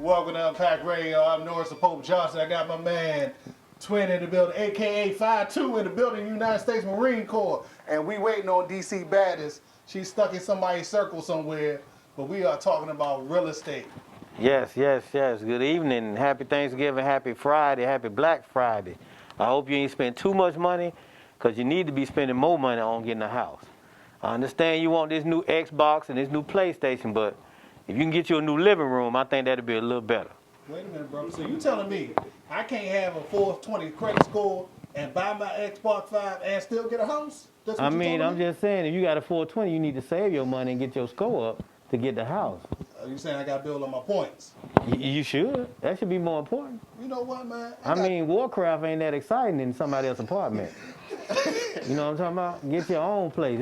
Welcome to Unpack Radio. I'm Norris the Pope Johnson. I got my man Twin in the building, aka 5'2" in the building, United States Marine Corps. And we waiting on DC Baddest. She's stuck in somebody's circle somewhere, but we are talking about real estate. Yes. Good evening. Happy Thanksgiving, happy Friday, happy Black Friday. I hope you ain't spent too much money, because you need to be spending more money on getting a house. I understand you want this new Xbox and this new PlayStation, but if you can get you a new living room, I think that'd be a little better. Wait a minute, bro. So you telling me I can't have a 420 credit score and buy my Xbox 5 and still get a house? That's what I'm just saying, if you got a 420, you need to save your money and get your score up to get the house. You saying I got to build on my points? You should. That should be more important. You know what, man? I mean, Warcraft ain't that exciting in somebody else's apartment. You know what I'm talking about? Get your own place.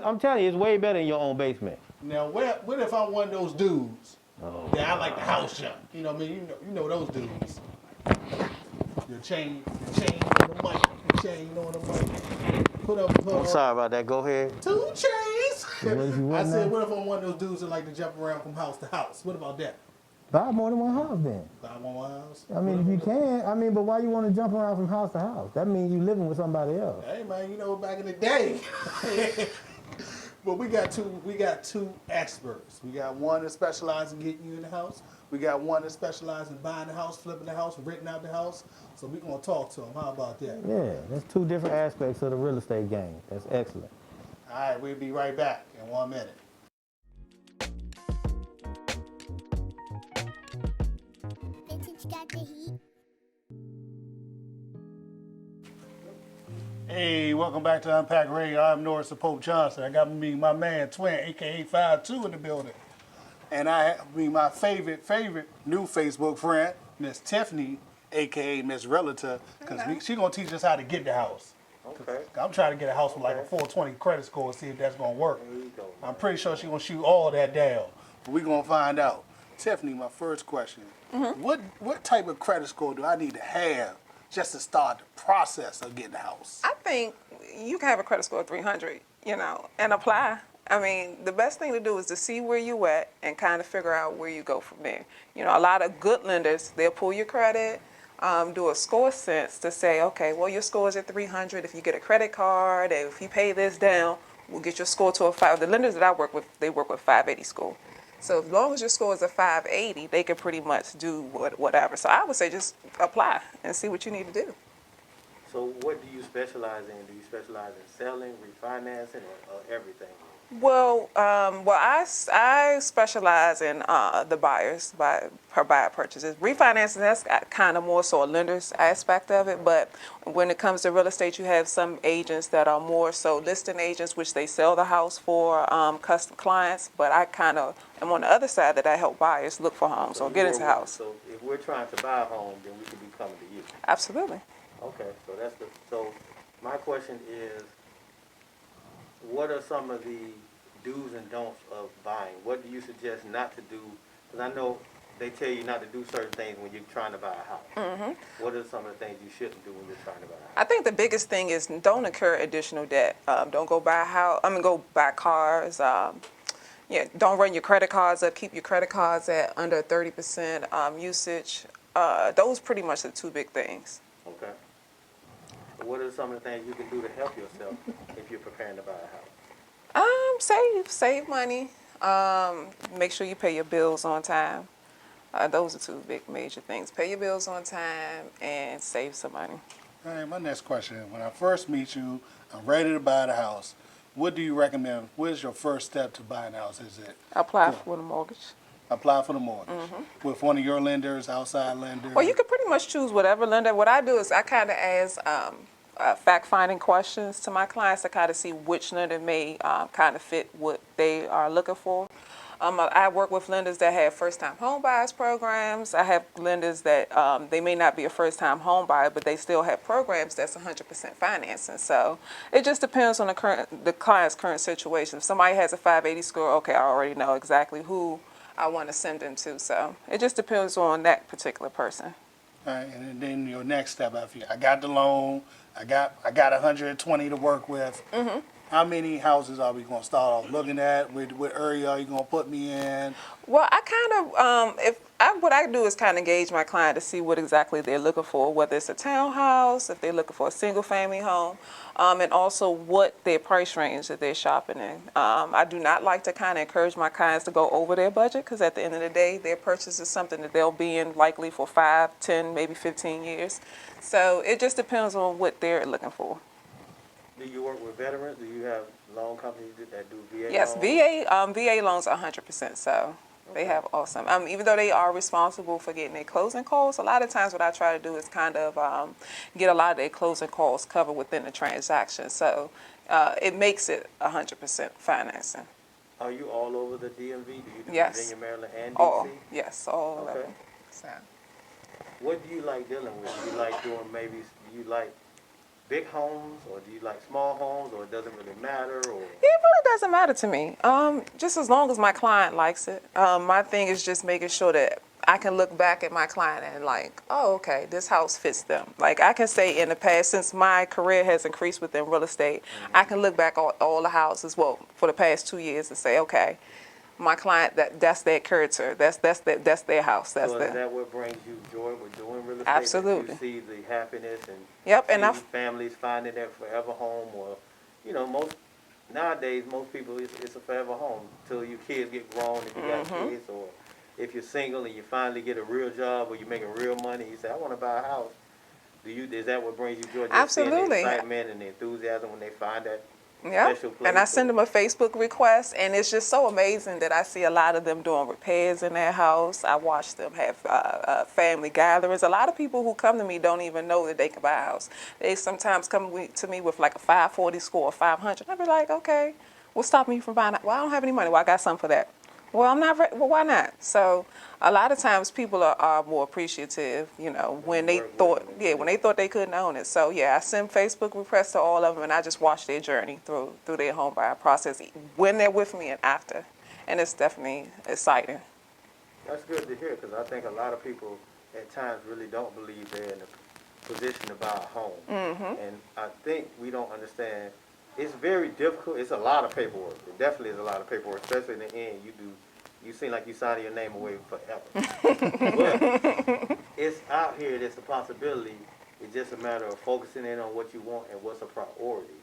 I'm telling you, it's way better in your own basement. Now, what if I'm one of those dudes that I like the house jump? You know what I mean? You know those dudes. Your chain on the mic. Your chain on the mic. Put up. I'm sorry about that. Go ahead. 2 chains. I said, now? what if I'm one of those dudes that like to jump around from house to house? What about that? Buy more than one house then. Buy one house? I mean, if you can. But why you want to jump around from house to house? That means you living with somebody else. Hey, man, you know, back in the day. But we got two experts. We got one that specializes in getting you in the house. We got one that specializes in buying the house, flipping the house, renting out the house. So we're going to talk to them. How about that? Yeah, that's 2 different aspects of the real estate game. That's excellent. All right, we'll be right back in 1 minute. Vintage got the heat. Hey, welcome back to Unpack Radio. I'm Norris the Pope Johnson. I got me my man Twin, aka 5'2", in the building. And I have me my favorite new Facebook friend, Miss Tiffany, aka Mzzrealtor, because she's going to teach us how to get the house. Okay. I'm trying to get a house with like a 420 credit score, see if that's going to work. I'm pretty sure she's going to shoot all that down. But we're going to find out. Tiffany, my first question. What type of credit score do I need to have just to start the process of getting a house? I think you can have a credit score of 300, and apply. I mean, the best thing to do is to see where you at and kind of figure out where you go from there. A lot of good lenders, they'll pull your credit, do a score sense to say, okay, well, your score is at 300. If you get a credit card, if you pay this down, we'll get your score to a 5. The lenders that I work with, they work with 580 score. So as long as your score is a 580, they can pretty much do whatever. So I would say just apply and see what you need to do. So what do you specialize in? Do you specialize in selling, refinancing, or everything? Well, I specialize in the buyers, buyer purchases. Refinancing, that's kind of more so a lender's aspect of it. But when it comes to real estate, you have some agents that are more so listing agents, which they sell the house for custom clients. But I kind of am on the other side that I help buyers look for homes or get into house. So if we're trying to buy a home, then we could be coming to you. Absolutely. Okay, so my question is, what are some of the do's and don'ts of buying? What do you suggest not to do? Because I know they tell you not to do certain things when you're trying to buy a house. What are some of the things you shouldn't do when you're trying to buy a house? I think the biggest thing is don't incur additional debt. Don't go buy a house. Go buy cars. Don't run your credit cards up. Keep your credit cards at under 30% usage. Those pretty much the 2 big things. Okay. What are some of the things you can do to help yourself if you're preparing to buy a house? Save money. Make sure you pay your bills on time. Those are 2 big major things. Pay your bills on time and save some money. All right, my next question is, when I first meet you, I'm ready to buy the house. What do you recommend? What is your first step to buying a house? Is it Apply for the mortgage. apply for the mortgage with one of your lenders, outside lenders? Well, you can pretty much choose whatever lender. What I do is I kind of ask fact-finding questions to my clients to kind of see which lender may kind of fit what they are looking for. I work with lenders that have first-time home buyers programs. I have lenders that they may not be a first-time home buyer, but they still have programs that's 100% financing. So it just depends on the client's current situation. If somebody has a 580 score, okay, I already know exactly who I want to send them to. So it just depends on that particular person. All right, and then your next step after I got the loan, I got 120 to work with. How many houses are we gonna start off looking at? What area are you gonna put me in? Well, I kind of, what I do is kind of gauge my client to see what exactly they're looking for, whether it's a townhouse, if they're looking for a single family home, and also what their price range that they're shopping in. I do not like to kind of encourage my clients to go over their budget because at the end of the day, their purchase is something that they'll be in likely for 5, 10, maybe 15 years. So it just depends on what they're looking for. Do you work with veterans? Do you have loan companies that do VA Yes, loans? VA loans are 100%. So they have awesome. Even though they are responsible for getting their closing costs, a lot of times what I try to do is kind of get a lot of their closing costs covered within the transaction. So it makes it 100% financing. Are you all over the DMV? Do you do Yes. Virginia, Maryland, and DC? All of Okay. them. So. What do you like dealing with? Do you like doing do you like big homes, or do you like small homes, or it doesn't really matter? Or It really doesn't matter to me. Just as long as my client likes it. My thing is just making sure that I can look back at my client and like, oh, okay, this house fits them. Like I can say in the past, since my career has increased within real estate, I can look back on all the houses, well, for the past 2 years and say, okay, my client, that's their character. That's their house. That's so their. is that what brings you joy with doing real estate? Absolutely. That you see the happiness and Yep, and see I've- families finding their forever home, or nowadays most people it's a forever home till your kids get grown, if you got kids, or if you're single and you finally get a real job or you're making real money, you say I want to buy a house. Is that what brings you joy? Just seeing the Absolutely. excitement and the enthusiasm when they find that Yeah, special place? and I send them a Facebook request, and it's just so amazing that I see a lot of them doing repairs in their house. I watch them have family gatherings. A lot of people who come to me don't even know that they can buy a house. They sometimes come to me with like a 540 score, 500. I'd be like, okay, what's stopping you from buying it? Well, I don't have any money. Well, I got something for that. Well, I'm not. Well, why not? So, a lot of times people are more appreciative, when they when they thought they couldn't own it. So yeah, I send Facebook requests to all of them, and I just watch their journey through their home buyer process when they're with me and after, and it's definitely exciting. That's good to hear, because I think a lot of people at times really don't believe they're in a position to buy a home. And I think we don't understand. It's very difficult. It's a lot of paperwork. It definitely is a lot of paperwork, especially in the end. You seem like you signing your name away forever. But it's out here. There's a possibility. It's just a matter of focusing in on what you want and what's a priority.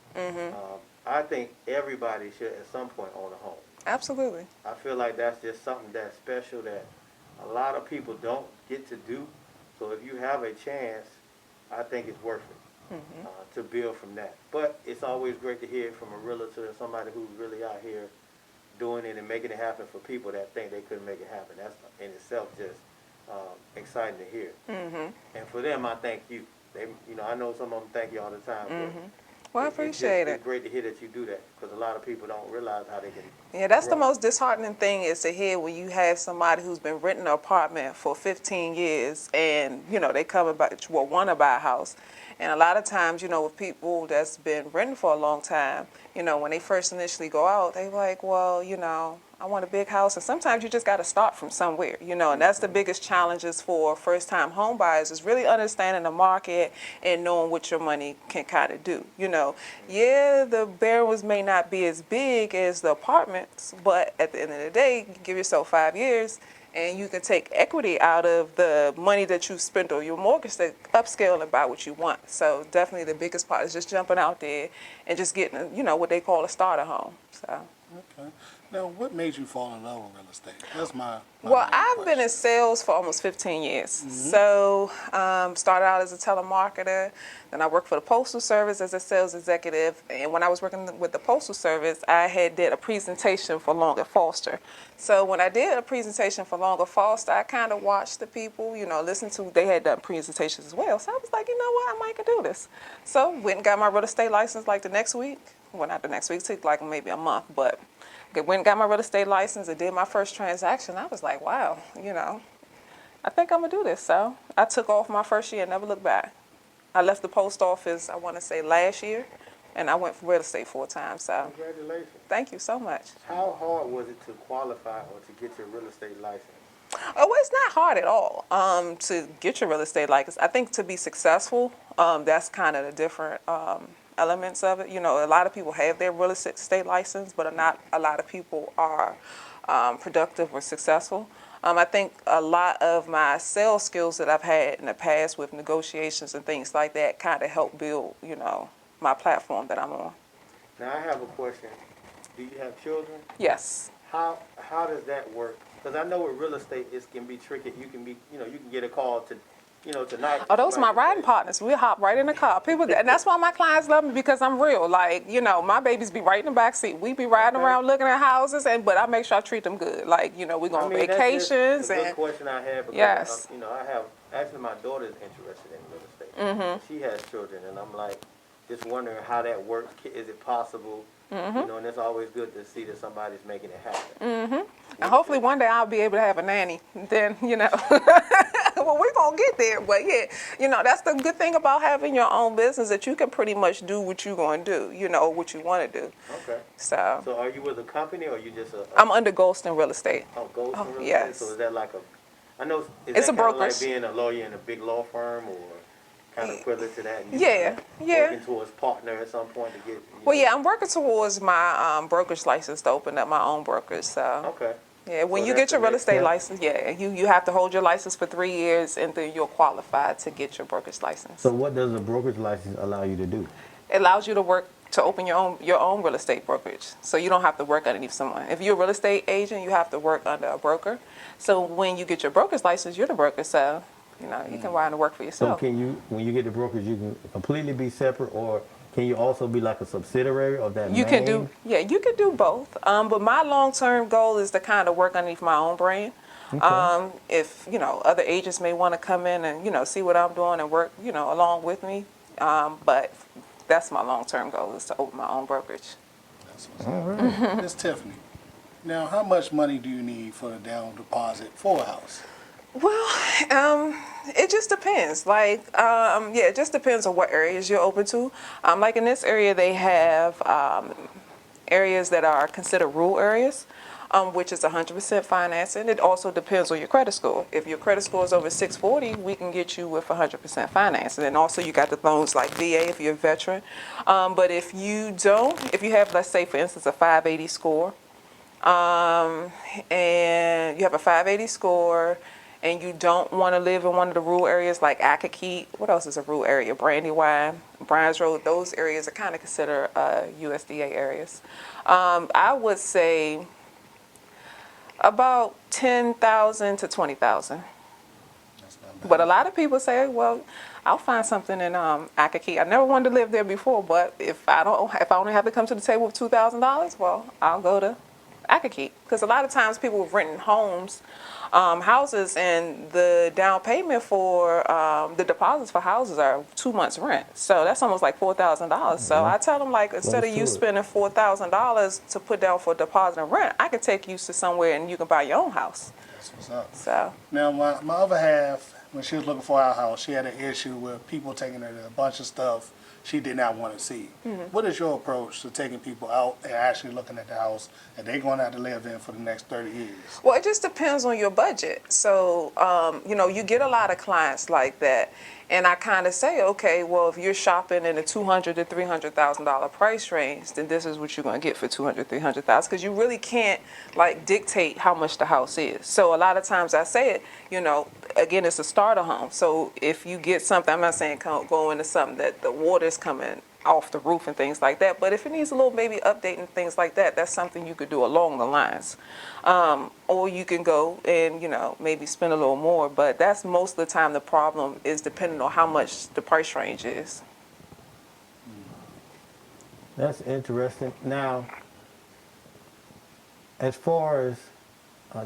I think everybody should at some point own a home. Absolutely. I feel like that's just something that's special that a lot of people don't get to do. So if you have a chance, I think it's worth it to build from that. But it's always great to hear from a realtor and somebody who's really out here doing it and making it happen for people that think they couldn't make it happen. That's in itself just exciting to hear. And for them, I thank you. I know some of them thank you all the time. But Well, I appreciate It's great to hear that you do that, because a lot of people don't realize how they can. Yeah, that's the grow. most disheartening thing is to hear when you have somebody who's been renting an apartment for 15 years and, they come about, want to buy a house. And a lot of times, with people that's been renting for a long time, when they first initially go out, they like, well, I want a big house. And sometimes you just got to start from somewhere, and that's the biggest challenges for first-time home buyers is really understanding the market and knowing what your money can kind of do. Yeah, the barrels may not be as big as the apartments, but at the end of the day, you give yourself 5 years and you can take equity out of the money that you spent on your mortgage to upscale and buy what you want. So definitely the biggest part is just jumping out there and just getting, what they call a starter home. So. Okay. Now, what made you fall in love with real estate? That's my Well, main I've been in question. sales for almost 15 years. So started out as a telemarketer. Then I worked for the Postal Service as a sales executive. And when I was working with the Postal Service, I did a presentation for Long & Foster. So when I did a presentation for Long & Foster, I kind of watched the people, listen to, they had done presentations as well. So I was like, you know what, I might could do this. So went and got my real estate license like the next week. Well, not the next week, it took like maybe a month, but went and got my real estate license and did my first transaction. I was like, wow, I think I'm going to do this. So I took off my first year and never looked back. I left the post office, I want to say last year, and I went for real estate full time. So Congratulations. thank you so much. How hard was it to qualify or to get your real estate license? Oh, it's not hard at all to get your real estate license. I think to be successful, that's kind of the different elements of it. You know, a lot of people have their real estate license, but not a lot of people are productive or successful. I think a lot of my sales skills that I've had in the past with negotiations and things like that kind of help build, you know, my platform that I'm on. Now I have a question. Do you have children? Yes. How does that work? Because I know with real estate it can be tricky. You can be, you know, you can get a call to, you know, tonight. Oh, those are my riding partners. We hop right in the car. People, and that's why my clients love me, because I'm real. Like, you know, my babies be right in the back seat. We be riding around looking at houses, but I make sure I treat them good. Like, you know, we go on vacations. That's a good question I have because, yes. You know, actually my daughter is interested in real estate. Mm-hmm. She has children, and I'm like, just wondering how that works. Is it possible? Mm-hmm. You know, and it's always good to see that somebody's making it happen. Mm-hmm. And hopefully one day I'll be able to have a nanny. Then, you know, well, we're going to get there. But yeah, you know, that's the good thing about having your own business, that you can pretty much do what you're going to do, you know, what you want to do. Okay. So are you with a company or are you just I'm under Goldston Real Estate. Oh, Goldston Real Estate? Yes. So is that like I know, it's a brokerage. Like being a lawyer in a big law firm, or kind of equivalent to that? Yeah. Working towards partner at some point to get. Well, yeah, I'm working towards my brokerage license to open up my own brokerage. So. Okay. Yeah, when you get your real estate license, you have to hold your license for 3 years, and then you're qualified to get your brokerage license. So what does a brokerage license allow you to do? It allows you to work to open your own real estate brokerage. So you don't have to work underneath someone. If you're a real estate agent, you have to work under a broker. So when you get your broker's license, you're the broker. So you know you can run and work for yourself. So when you get the brokerage, you can completely be separate, or can you also be like a subsidiary of that? You can do both. But my long-term goal is to kind of work underneath my own brand. Okay. If you know other agents may want to come in and you know see what I'm doing and work along with me, but that's my long-term goal, is to open my own brokerage. That's what's all right. Miss Tiffany, now how much money do you need for the down deposit for a house? Well, it just depends. Like, it just depends on what areas you're open to. Like in this area, they have areas that are considered rural areas, which is 100% financing. It also depends on your credit score. If your credit score is over 640, we can get you with 100% financing. And also you got the loans like VA if you're a veteran. But if you don't, if you have, let's say, for instance, a 580 score, and you have a 580 score, and you don't want to live in one of the rural areas like Acquisitions, what else is a rural area? Brandywine, Bryan's Road, those areas are kind of considered USDA areas. I would say about 10,000 to 20,000. But a lot of people say, well, I'll find something in Acquisitions. I never wanted to live there before, but if I only have to come to the table with $2,000, well, I'll go to Acquisitions. Because a lot of times people are renting houses, and the down payment for the deposits for houses are 2 months rent. So that's almost like $4,000. So I tell them, like, instead of you spending $4,000 to put down for a deposit and rent, I can take you to somewhere and you can buy your own house. That's what's up. So now my other half, when she was looking for our house, she had an issue with people taking her to a bunch of stuff she did not want to see. Mm-hmm. What is your approach to taking people out and actually looking at the house that they're going to have to live in for the next 30 years? Well, it just depends on your budget. So, you get a lot of clients like that. And I kind of say, okay, well, if you're shopping in the $200,000 to $300,000 price range, then this is what you're going to get for $200,000, $300,000, because you really can't like dictate how much the house is. So a lot of times I say it, again, it's a starter home. So if you get something, I'm not saying go into something that the water's coming off the roof and things like that, but if it needs a little maybe update and things like that, that's something you could do along the lines. Or you can go and, maybe spend a little more, but that's most of the time the problem is depending on how much the price range is. That's interesting. Now, as far as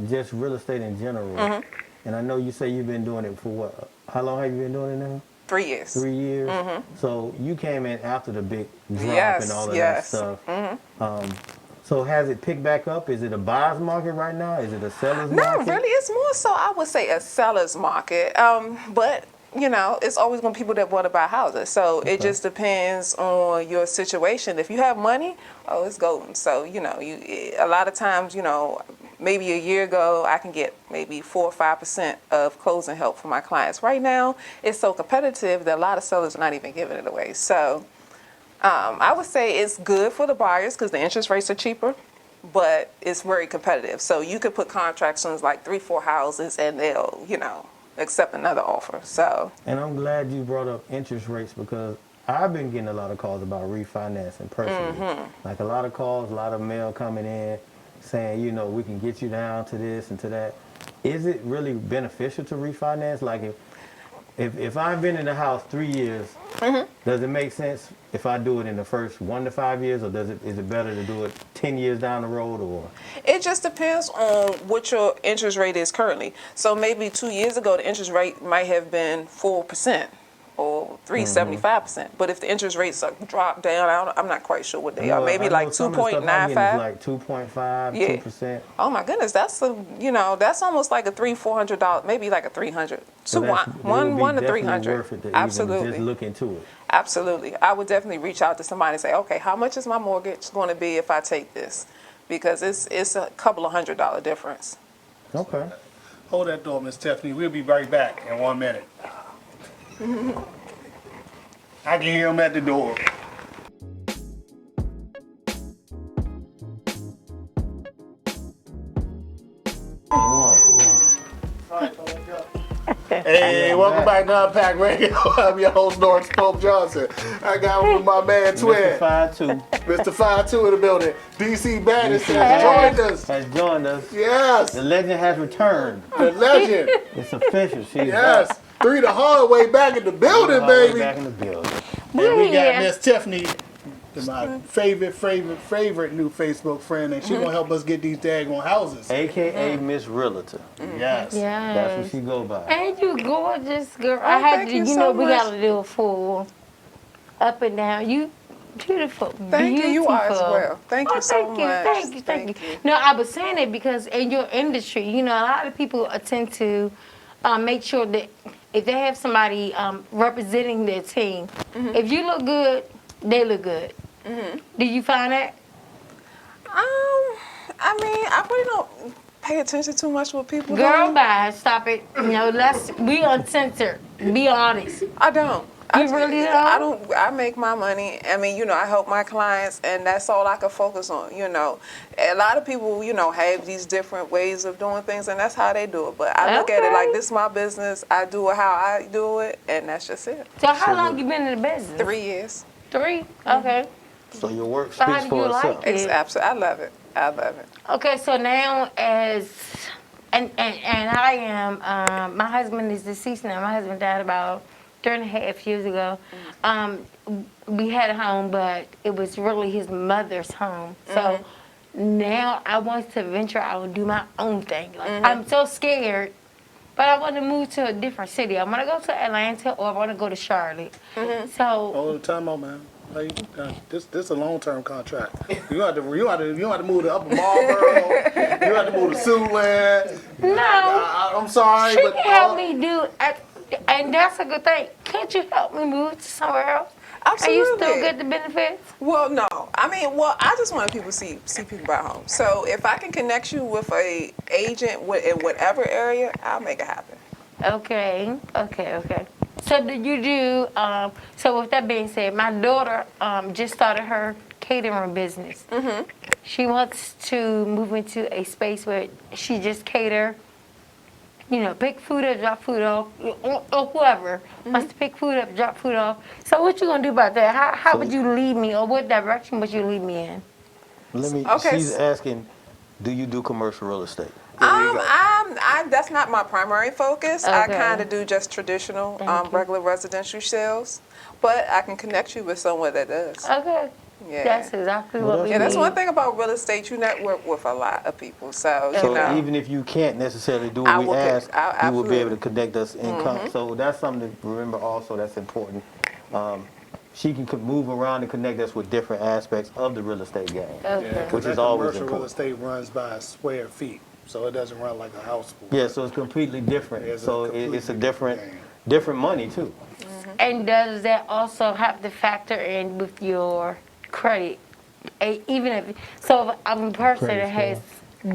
just real estate in general, and I know you say you've been doing it for what? How long have you been doing it now? 3 years. 3 years? Mm-hmm. So you came in after the big drop and all of that stuff. Mm-hmm. So has it picked back up? Is it a buyer's market right now? Is it a seller's market? No, really, it's more so I would say a seller's market. But it's always going to be people that want to buy houses. So it just depends on your situation. If you have money, it's golden. So, a lot of times, maybe a year ago, I can get maybe 4 or 5% of closing help for my clients. Right now, it's so competitive that a lot of sellers are not even giving it away. So, I would say it's good for the buyers because the interest rates are cheaper, but it's very competitive. So you could put contracts on like 3-4 houses and they'll, accept another offer. So And I'm glad you brought up interest rates because I've been getting a lot of calls about refinancing personally. Like a lot of calls, a lot of mail coming in saying, we can get you down to this and to that. Is it really beneficial to refinance? Like if I've been in the house 3 years, does it make sense if I do it in the first 1 to 5 years, or is it better to do it 10 years down the road, or? it just depends on what your interest rate is currently. So maybe 2 years ago, the interest rate might have been 4%. Or 3.75%, but if the interest rates drop down, I'm not quite sure what they are. Maybe like 2.95. Like 2.5, Yeah. 2%. Oh my goodness, that's that's almost like a $300-400, maybe like a 300. So So one to 300. Worth it to Absolutely. even just look into it. Absolutely. I would definitely reach out to somebody and say, okay, how much is my mortgage going to be if I take this? Because it's a couple of $100 difference. Okay. Hold that door, Miss Tiffany. We'll be right back in 1 minute. I can hear him at the door. Hey, welcome back to Unpack Radio. I'm your host, Norris Pope Johnson. I got with my man Twin, Mr. 5-2 Mr. 5-2 in the building. DC Bandits has joined us. has joined us. Yes, The legend has returned. the legend. It's official. She's Yes, back. 3 the hard way back in the building, All the way baby. back in the building. And we got Yeah. Miss Tiffany, my favorite new Facebook friend, and she gonna help us get these daggone houses. AKA Mzzrealtor. Yes. That's Yes. what she go by. And you gorgeous girl. I had thank to, you you so know, we much. gotta do a full up and down. You beautiful. Thank you. You are as beautiful. well. Thank you Oh, so thank you, much. thank you, thank you. No, I was saying it because in your industry, a lot of people tend to make sure that if they have somebody representing their team, if you look good, they look good. Do you find that? I mean, I really don't pay attention too much what people Girl, do. bye. Stop it. Let's be uncensored. Be honest. I don't. You really don't? I don't. I make my money. I mean, I help my clients, and that's all I can focus on. A lot of people, have these different ways of doing things, and that's how they do it. But I look at it like this is my business. I do it how I do it, and that's just it. So how long you been in the business? 3 years. 3? Okay. So your work So how speaks do for you like itself. it? It's absolutely. I love it. I love it. Okay, so now and I am, my husband is deceased now. My husband died about 3.5 years ago. We had a home, but it was really his mother's home. So now I want to venture out and do my own thing. Like I'm so scared, but I want to move to a different city. I want to go to Atlanta or I want to go to Charlotte. So All the time, man. Like, this a long-term contract. You have to move to Upper Marlboro. You have to move to Siouxland. no. I'm sorry, She but can help me do, and that's a good thing. Could you help me move to somewhere else? Are you still Absolutely. get the benefits? Well, no. I mean, I just want people to see people buy homes. So if I can connect you with a agent in whatever area, I'll make it happen. Okay. So do you do, so with that being said, my daughter just started her catering business. She wants to move into a space where she just cater, pick food up, drop food off, or whoever wants to pick food up, drop food off. So what you gonna do about that? How would you lead me, or what direction would you lead me in? Okay. She's asking, do you do commercial real estate? That's not my primary focus. I Okay. kind of do just traditional, Thank you. regular residential sales, but I can connect you with someone that does. Okay. Yeah. That's exactly Well, what we Yeah, that's need. one thing about real estate. You network with a lot of people, so So you know. even if you can't necessarily do I what we will ask, you will be able to absolutely. connect us in So that's something to remember also that's important. She can move around and connect us with different aspects of the real estate game. Okay. Which is that always commercial real important. estate runs by square feet, so it doesn't run like a house. Yeah, so it's completely different. It's a So completely it's a different different money too. And does that also have to factor in with your credit? Even if I'm a person Credit that has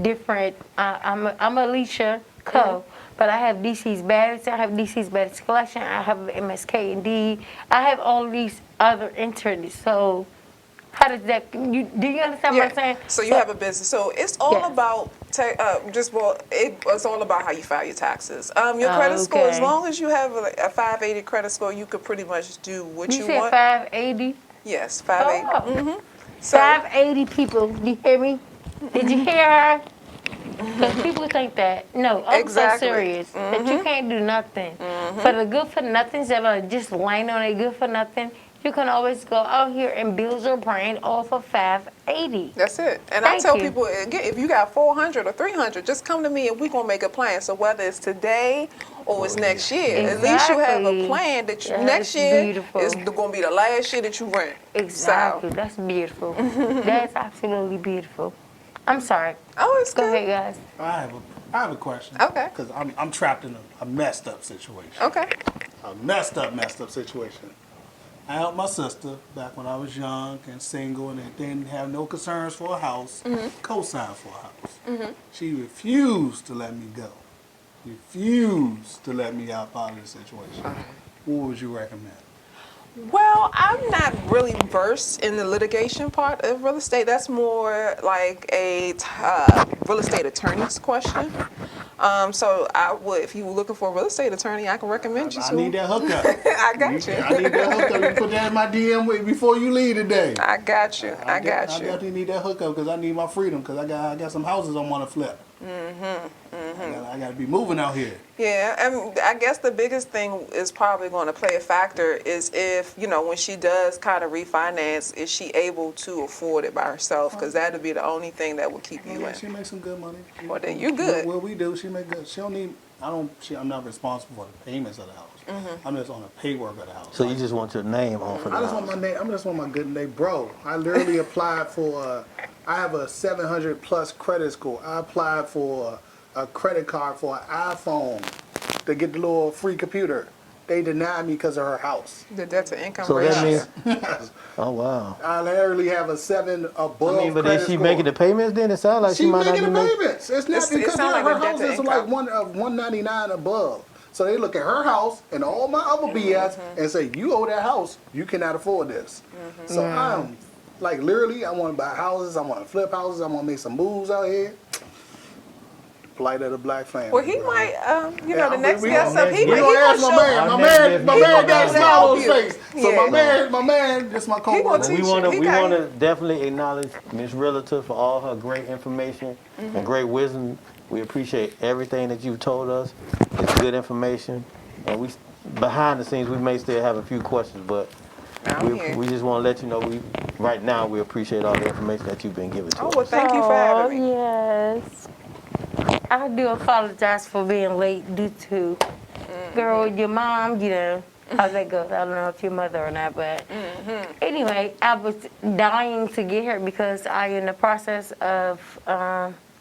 different. I'm Alicia. Co. But I have DC's baddest, I have DC's baddest collection, I have MSK and D, I have all these other interests. So how does that, do you understand what I'm saying? So you have a business. So it's all Yes. about it's all about how you file your taxes. Your credit score, as Okay. long as you have a 580 credit score, you could pretty much do what You you said want. 580? Yes, 580. Oh. So 580 people, do you hear me? Did you hear her? Because people think that, no, I'm Exactly. so serious, that you can't do nothing. For the good for nothings that are just laying on a good for nothing, you can always go out here and build your brand off of 580. that's it. And I Thank tell you. people, again, if you got 400 or 300, just come to me and we're going to make a plan. So whether it's today or it's next year, at least you have a Exactly. plan that That's next year beautiful. is going to be the last year that you rent. Exactly, So, that's beautiful. That's absolutely beautiful. I'm sorry. oh, it's Go good. ahead, guys. I have a question. Okay. Because I'm trapped in a messed up situation. Okay. A messed up situation. I helped my sister back when I was young and single and didn't have no concerns for a house, co-signed for a house. She refused to let me go. Refused to let me out of the situation. What would you recommend? Well, I'm not really versed in the litigation part of real estate. That's more like a real estate attorney's question. So I would, if you were looking for a real estate attorney, I can recommend you I to. need that hookup. I got you. I need that hookup. You put that in my DM before you leave today. I got you. I I got you. definitely need that hookup because I need my freedom because I got some houses I want to flip. I got to be moving out here. Yeah, and I guess the biggest thing is probably going to play a factor is if, when she does kind of refinance, is she able to afford it by herself? Because that'd be the only thing that would keep you Yeah, in. she makes some good money. Well, then you good. What we do, she make good. She don't need. I'm not responsible for the payments of the house. I'm just on the paperwork of the house. So you just want your name on for the I just want house. my name. I just want my good name, bro. I literally applied for. I have a 700 plus credit score. I applied for a credit card for an iPhone to get the little free computer. They denied me because of her house. The debt to income So ratio. that means, oh wow. I literally have a 7 above. I mean, but credit is she score. making the payments then? It sounds like she She might not making be the making. payments. It's not It because sound like her a debt house to is like income. 199 above. So they look at her house and all my other BS and say, "You owe that house. You cannot afford this." So I'm like literally, I want to buy houses. I want to flip houses. I want to make some moves out here. Plight of the black family. Well, he bro. might, Yeah, the next we guest gonna- up, he we might, he gonna gonna ask my show. man. My man He got a gonna smile on his help you. face. So Yeah. my man, this my He gonna coworker. teach We want to He we got- want to definitely acknowledge Mzzrealtor for all her great information and great wisdom. We appreciate everything that you've told us. It's good information, and we behind the scenes we may still have a few questions, but I'm here. we just want to let you know right now we appreciate all the information that you've been giving to Oh, us. well, thank you for having me. Yes. I do apologize for being late due to, girl, your mom, how that goes. I don't know if your mother or not, but anyway, I was dying to get here because I am in the process of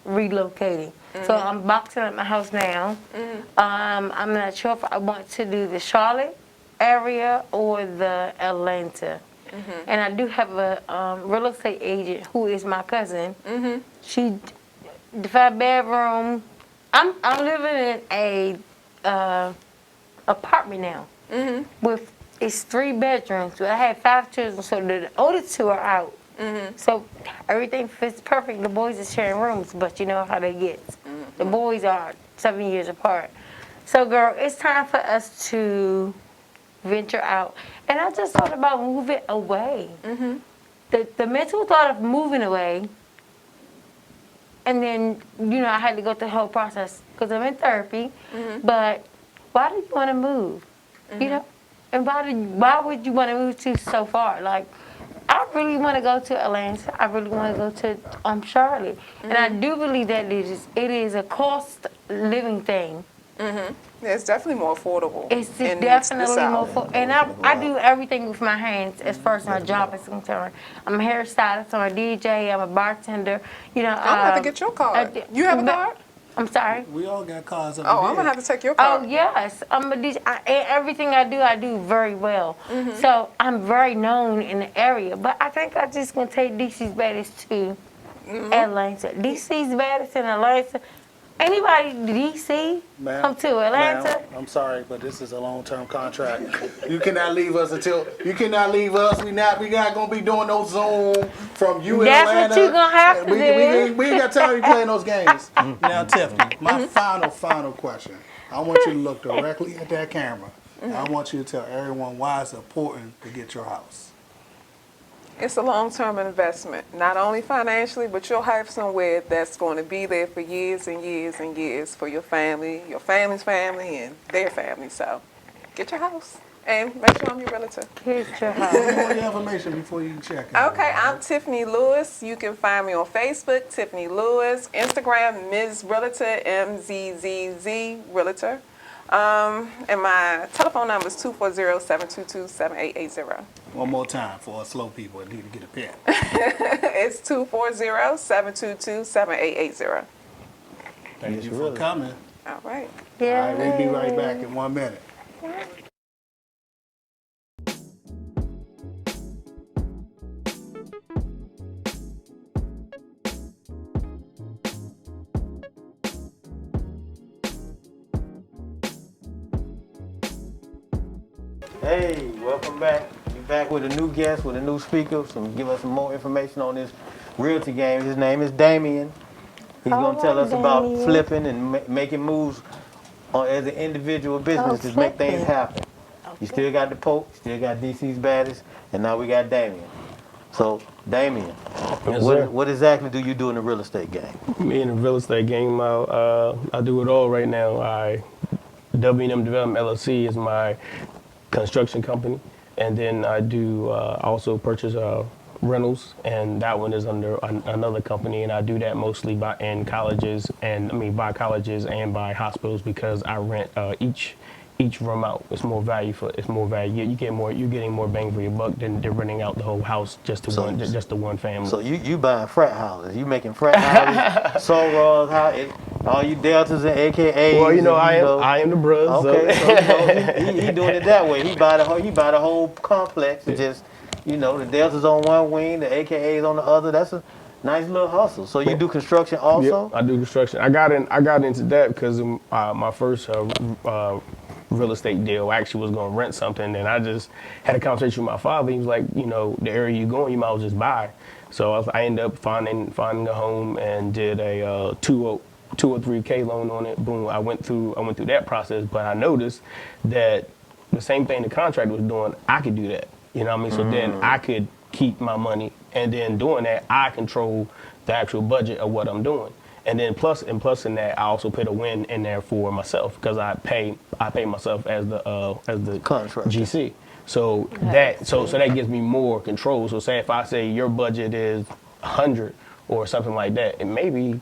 relocating. So I'm boxing up my house now. I'm not sure if I want to do the Charlotte area or the Atlanta. And I do have a real estate agent who is my cousin. She, the 5-bedroom. I'm living in a apartment now. With it's 3 bedrooms. So I have 5 children, so the oldest 2 are out. So everything fits perfect. The boys are sharing rooms, but you know how they get. The boys are 7 years apart. So, girl, it's time for us to venture out. And I just thought about moving away. The mental thought of moving away, and then, I had to go through the whole process because I'm in therapy. But why do you want to move? And why would you want to move to so far? Like, I really want to go to Atlanta. I really want to go to Charlotte. And I do believe that it is a cost living thing. Yeah, it's definitely more affordable. It's in definitely the more South. fun. And I do everything with my hands as far as my job is concerned. I'm a hairstylist, I'm a DJ, I'm a bartender. I'm gonna have to get your card. You have a card? I'm sorry. We all got cars up Oh, here. I'm gonna have to take your Oh, card. yes. I'm a DJ. Everything I do very well. So I'm very known in the area. But I think I'm just going to take DC's baddest to Atlanta. DC's baddest in Atlanta, Anybody DC Ma'am, come to Atlanta? ma'am, I'm sorry, but this is a long-term contract. You cannot leave us until you cannot leave us. We not gonna be doing no Zoom from you in That's Atlanta. what you gonna have to we, do. We ain't got time to be playing those games. Now, Tiffany, my final question. I want you to look directly at that camera. And I want you to tell everyone why it's important to get your house. It's a long-term investment, not only financially, but you'll have somewhere that's going to be there for years and years and years for your family, your family's family, and their family. So get your house and make sure I'm your realtor. Get your house. Give me more information before you check out. Okay, I'm Tiffany Lewis. You can find me on Facebook, Tiffany Lewis, Instagram, Mzzrealtor, MZZZ Realtor. And my telephone number is 240-722-7880. One more time for us slow people that need to get a pen. It's 240-722-7880. Thank you for coming. All right. Yeah. All right, we'll be right back in 1 minute. Hey, welcome back. We're back with a new guest, with a new speaker, so give us some more information on this realty game. His name is Damion. He's going to tell us about Damion. flipping and making moves as an individual business to make flipping. things happen. You still got the Pope, still got DC's baddest, and now we got Damion. So, Damion, what exactly do you do in the real estate game? Me in the real estate game, I do it all right now. W&M Development LLC is my construction company, and then I do also purchase rentals, and that one is under another company, and I do that mostly by colleges and by hospitals because I rent each room out. It's more value. You're getting more bang for your buck than renting out the whole house just to one family. So you buying frat houses, you making frat houses, so all you deltas and AKAs. Well, I am the bruh. Okay, So. he doing it that way. He buy the whole complex. Yeah. Just the deltas on one wing, the AKAs on the other. That's a nice little hustle. So you do construction also? Yep, I do construction. I got into that because my first real estate deal actually was going to rent something, and I just had a conversation with my father. He was like, the area you're going, you might as well just buy. So I ended up finding a home and did a 203K loan on it. Boom, I went through that process, but I noticed that the same thing the contractor was doing, I could do that. You know what I mean? So then I could keep my money, and then doing that, I control the actual budget of what I'm doing. And then plus in that, I also put a win in there for myself because I pay myself as the contractor. GC. So that gives me more control. So say if I say your budget is 100 or something like that, it maybe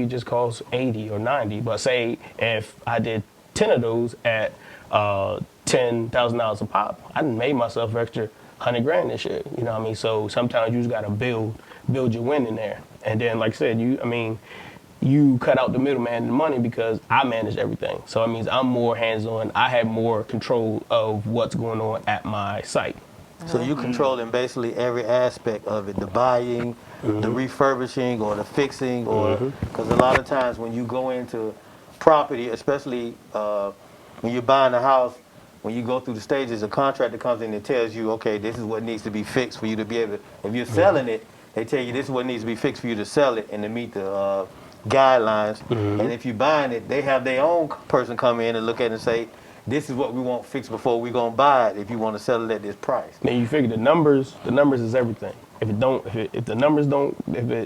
just costs 80 or 90. But say if I did 10 of those at $10,000 a pop, I done made myself extra $100,000 this year. You know what I mean? So sometimes you just gotta build your win in there. And then like I said, you cut out the middleman and the money because I manage everything. So it means I'm more hands-on. I have more control of what's going on at my site. So you controlling basically every aspect of it, the buying, the refurbishing, or the fixing, or because a lot of times when you go into property, especially when you're buying a house, when you go through the stages, a contractor comes in and tells you, okay, this is what needs to be fixed for you to be able to, if you're selling it, they tell you this is what needs to be fixed for you to sell it and to meet the guidelines. And if you're buying it, they have their own person come in and look at it and say, this is what we want fixed before we're gonna buy it if you want to sell it at this price. Now you figure the numbers is everything. If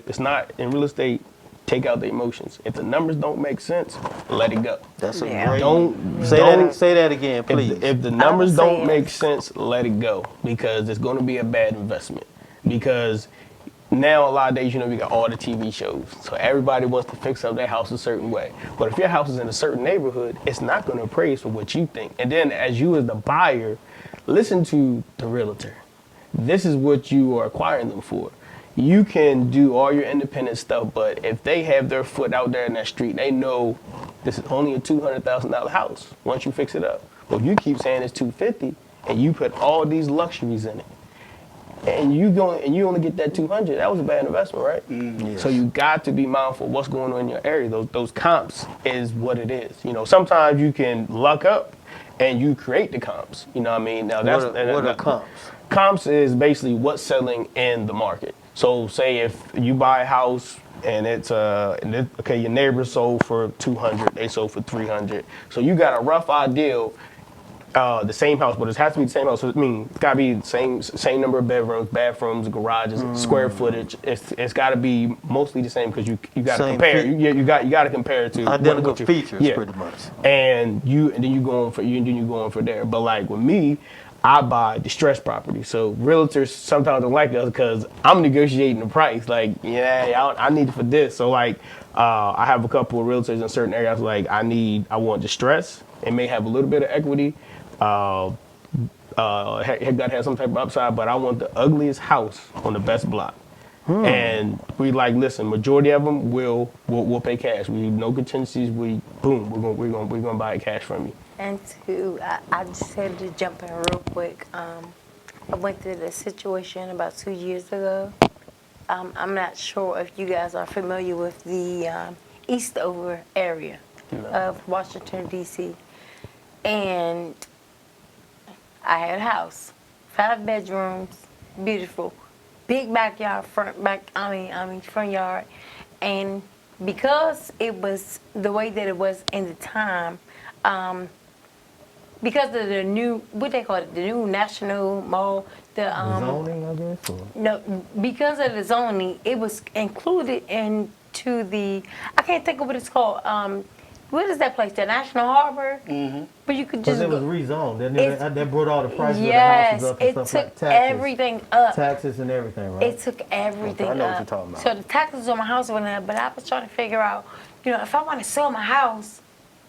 it's not in real estate, take out the emotions. If the numbers don't make sense, let it go. That's a Yeah. great. Say that again, please. If the numbers don't make sense, let it go because it's going to be a bad investment. Because now a lot of days, we got all the TV shows, so everybody wants to fix up their house a certain way. But if your house is in a certain neighborhood, it's not going to appraise for what you think. And then as you as the buyer, listen to the realtor. This is what you are acquiring them for. You can do all your independent stuff, but if they have their foot out there in that street, they know this is only a $200,000 house once you fix it up. But if you keep saying it's $250 and you put all these luxuries in it, and you only get that 200, that was a bad investment, right? Yes. So you got to be mindful of what's going on in your area. Those comps is what it is. You know, sometimes you can luck up and you create the comps. You know what I mean? Now What are comps? Comps is basically what's selling in the market. So say if you buy a house and it's okay, your neighbor sold for 200, they sold for 300. So you got a rough idea. The same house, but it has to be the same house. So, I mean, it's got to be the same number of bedrooms, bathrooms, garages, square footage. It's got to be mostly the same because you got to compare. You got to compare it to identical features, pretty much. And then you going for there. But like with me, I buy distressed property. So realtors sometimes don't like us because I'm negotiating the price. Like, I need it for this. So like, I have a couple of realtors in certain areas. Like, I want distress. It may have a little bit of equity. Got to have some type of upside, but I want the ugliest house on the best block. And we like, listen, majority of them we'll pay cash. We no contingencies. We're gonna buy it cash from you. And I just had to jump in real quick. I went through this situation about 2 years ago. I'm not sure if you guys are familiar with the Eastover area of Washington, D.C. And I had a house, 5 bedrooms, beautiful, big backyard, front yard. And because it was the way that it was in the time, because of the new, what they call it, the new National Mall, the Zoning, I guess? Or? no, because of the zoning, it was included into the, I can't think of what it's called. What is that place? The National Harbor? Mm-hmm. But you could just. Because it was rezoned. That brought all the prices yes, of the houses up and it stuff took like taxes. everything up. Taxes and everything, right? It took everything I know what up. you're talking about. So the taxes on my house went up, but I was trying to figure out, if I want to sell my house,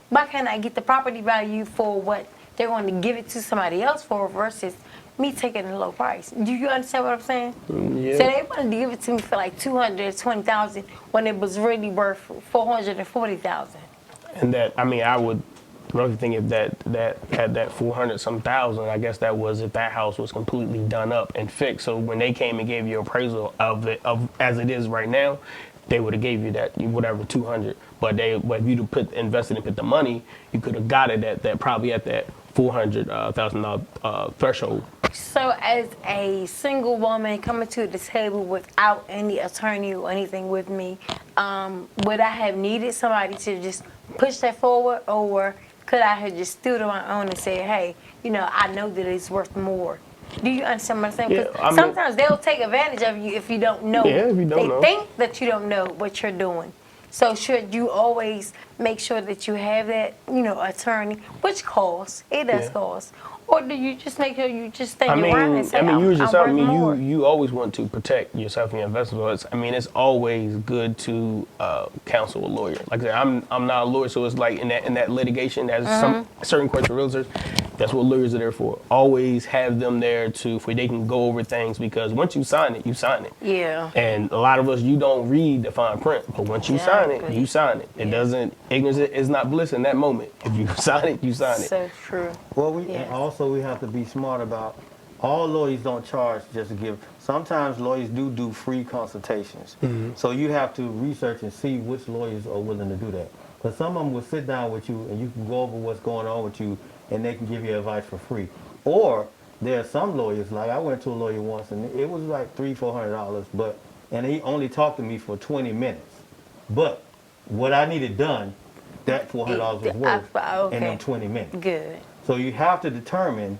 why can't I get the property value for what they're going to give it to somebody else for versus me taking a low price? Do you understand what I'm saying? Yeah. So they wanted to give it to me for like $220,000 when it was really worth $440,000. And that, I would really think if that had that 400 some thousand, I guess that was if that house was completely done up and fixed. So when they came and gave you appraisal of as it is right now, they would have gave you that whatever 200. But if you'd have invested and put the money, you could have got it at that probably at that $400,000 threshold. So as a single woman coming to the table without any attorney or anything with me, would I have needed somebody to just push that forward, or could I have just stood on my own and said, hey, I know that it's worth more? Do you understand what I'm saying? Yeah, sometimes they'll take advantage of you if you don't know. Yeah, if you don't know. They think that you don't know what you're doing. So should you always make sure that you have that, attorney, which costs, it does cost. Or do you just make sure you just stay around and say, you yourself, more? you always want to protect yourself and your investors. It's always good to counsel a lawyer. Like I said, I'm not a lawyer, so it's like in that litigation, there's some certain questions for realtors. That's what lawyers are there for. Always have them there for they can go over things, because once you sign it, you sign it. Yeah. And a lot of us, you don't read the fine print, but once you sign it, you sign it. It doesn't, ignorance is not bliss in that moment. If you sign it, you sign it. So true. Well, we have to be smart about, all lawyers don't charge just to give. Sometimes lawyers do free consultations. Mm-hmm. So you have to research and see which lawyers are willing to do that. Because some of them will sit down with you and you can go over what's going on with you, and they can give you advice for free. Or there are some lawyers, like I went to a lawyer once and it was like $300-400, and he only talked to me for 20 minutes. But what I needed done, that $400 was worth in them 20 minutes. Good. So you have to determine,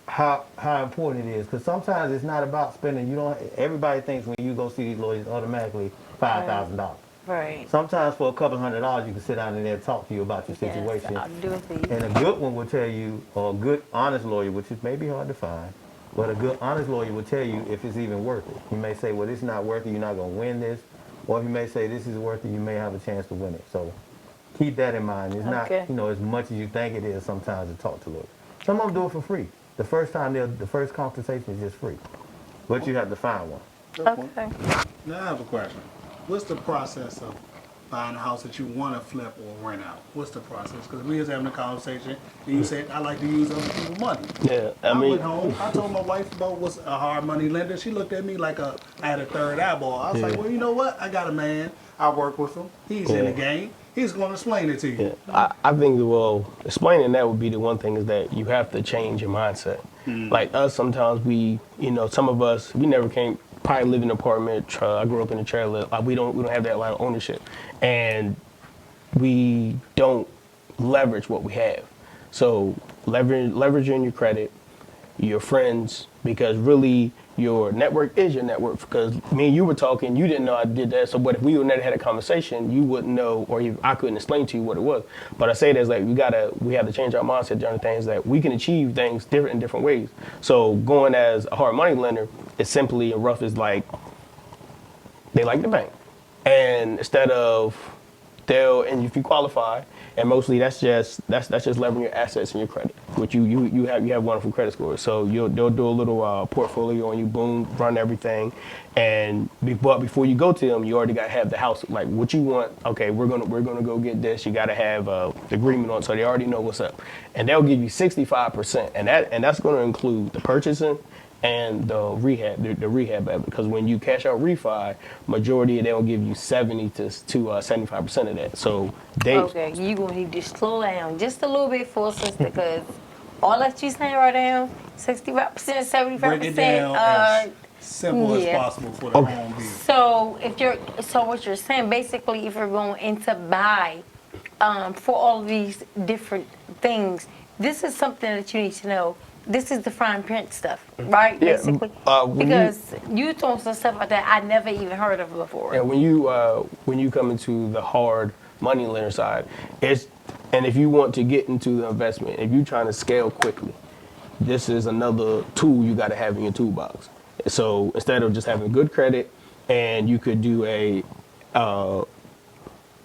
how important it is. Because sometimes it's not about spending. Everybody thinks when you go see these lawyers automatically $5,000. Right. Sometimes for a couple $100, you can sit down and they'll talk to you about your situation. Yes, I'll do it for you. And a good one will tell you, or a good honest lawyer, which is maybe hard to find, but a good honest lawyer will tell you if it's even worth it. He may say, well, this is not worth it, you're not going to win this. Or he may say, this is worth it, you may have a chance to win it. So keep that in mind. It's not, as much as you think it is sometimes to talk to lawyers. Some of them do it for free. The first consultation is just free. But you have to find one. Okay. Now I have a question. What's the process of buying a house that you want to flip or rent out? What's the process? Because we was having a conversation, and you said, I like to use other people's money. Yeah, I I mean, went home. I told my wife about what's a hard money lender. She looked at me like I had a third eyeball. I was like, well, you know what? I got a man. I work with him. He's in the game. He's going to explain it to you. yeah. I think, well, explaining that would be the one thing is that you have to change your mindset. Like us, sometimes we, some of us, we never came, probably live in an apartment. I grew up in a trailer. We don't have that lot of ownership. And we don't leverage what we have. So leveraging your credit, your friends, because really your network is your network. Because me and you were talking, you didn't know I did that. So, but if we never had a conversation, you wouldn't know, or I couldn't explain to you what it was. But I say that as like we have to change our mindset on things that we can achieve things in different ways. So going as a hard money lender is simply and rough is like they like the bank, and instead of and if you qualify, and mostly that's just leveraging your assets and your credit, which you have wonderful credit scores. So they'll do a little portfolio on you, boom, run everything, and but before you go to them, you already got to have the house, like what you want. Okay, we're gonna go get this. You got to have the agreement on, so they already know what's up, and they'll give you 65%, and that's going to include the purchasing and the rehab, the rehab of it. Because when you cash out refi, majority they'll give you 70 to 75% of that. So Okay, you gonna need to slow down just a little bit for us, sister, because all that you saying right now, 65%, 75%. Break it down as simple as yeah. possible for the home view. So what you're saying, basically, if you're going in to buy for all of these different things, this is something that you need to know. This is the fine print stuff, right? Yeah, Basically, because you throwing some stuff out there I never even heard of before. And when you come into the hard money lender side, and if you want to get into the investment, if you're trying to scale quickly, this is another tool you got to have in your toolbox. So instead of just having good credit, and you could do a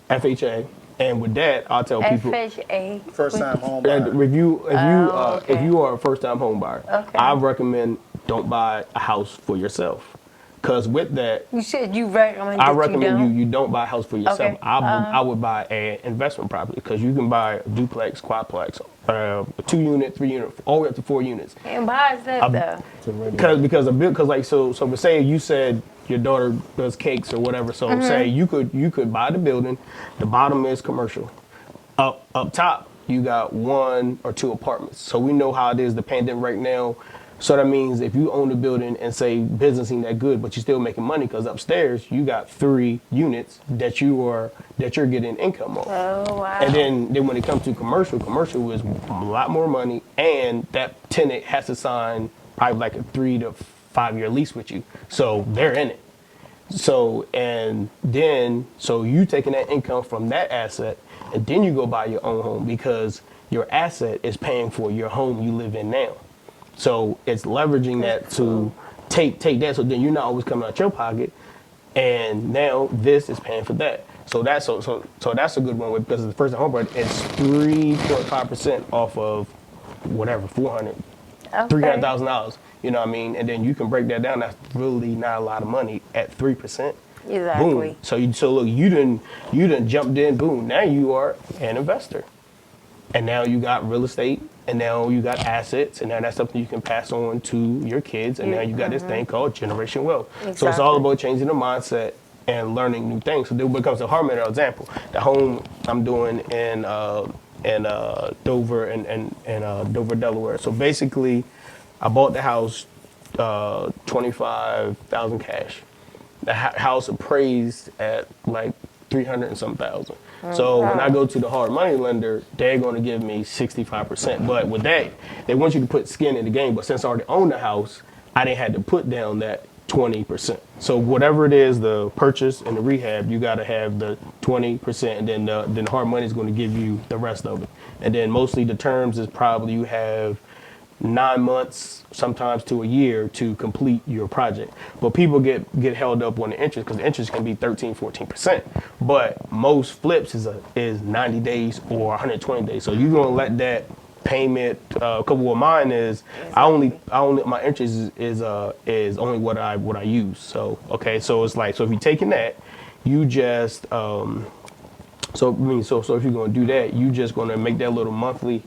FHA. And with that, I'll tell people, FHA. First time home buyer. if you are a first time home buyer, Okay. I recommend don't buy a house for yourself. Because with that, You said you recommend I that recommend you don't buy a house for yourself. Okay. I would buy an investment property, because you can buy a duplex, quadplex, 2-unit, 3-unit, all the way up to 4 units. And why is that though? Because like so say you said your daughter does cakes or whatever. So say you could buy the building, the bottom is commercial. Up top you got 1 or 2 apartments. So we know how it is the pandemic right now. So that means if you own the building and say business ain't that good, but you're still making money because upstairs you got 3 units that you're getting income on. Oh wow. And then when it comes to commercial is a lot more money, and that tenant has to sign probably like a 3 to 5 year lease with you. So they're in it. So you taking that income from that asset, and then you go buy your own home, because your asset is paying for your home you live in now. So it's leveraging that to take that. So then you're not always coming out your pocket, and now this is paying for that. So that's that's a good one, because the first home buyer is 3.5% off of whatever $300,000. You know what I mean? And then you can break that down. That's really not a lot of money at 3%. Exactly. Boom. So look, you done jumped in. Boom. Now you are an investor, and now you got real estate, and now you got assets, and now that's something you can pass on to your kids. And now you got this thing called generation wealth. Exactly. So it's all about changing the mindset and learning new things. So then becomes a hard money example. The home I'm doing in Dover and Dover, Delaware. So basically, I bought the house, $25,000 cash. The house appraised at like 300 and some thousand. So when I go to the hard money lender, they're going to give me 65%. But with that, they want you to put skin in the game. But since I already own the house, I didn't have to put down that 20%. So whatever it is, the purchase and the rehab, you got to have the 20%, and then the hard money is going to give you the rest of it. And then mostly the terms is probably you have 9 months, sometimes to a year, to complete your project. But people get held up on the interest, because the interest can be 13, 14%. But most flips is 90 days or 120 days. So you're gonna let that payment. A couple of mine is I only my interest is only what I use. So okay, so it's like, so if you're taking that, you just So if you're gonna do that, you just gonna make that little monthly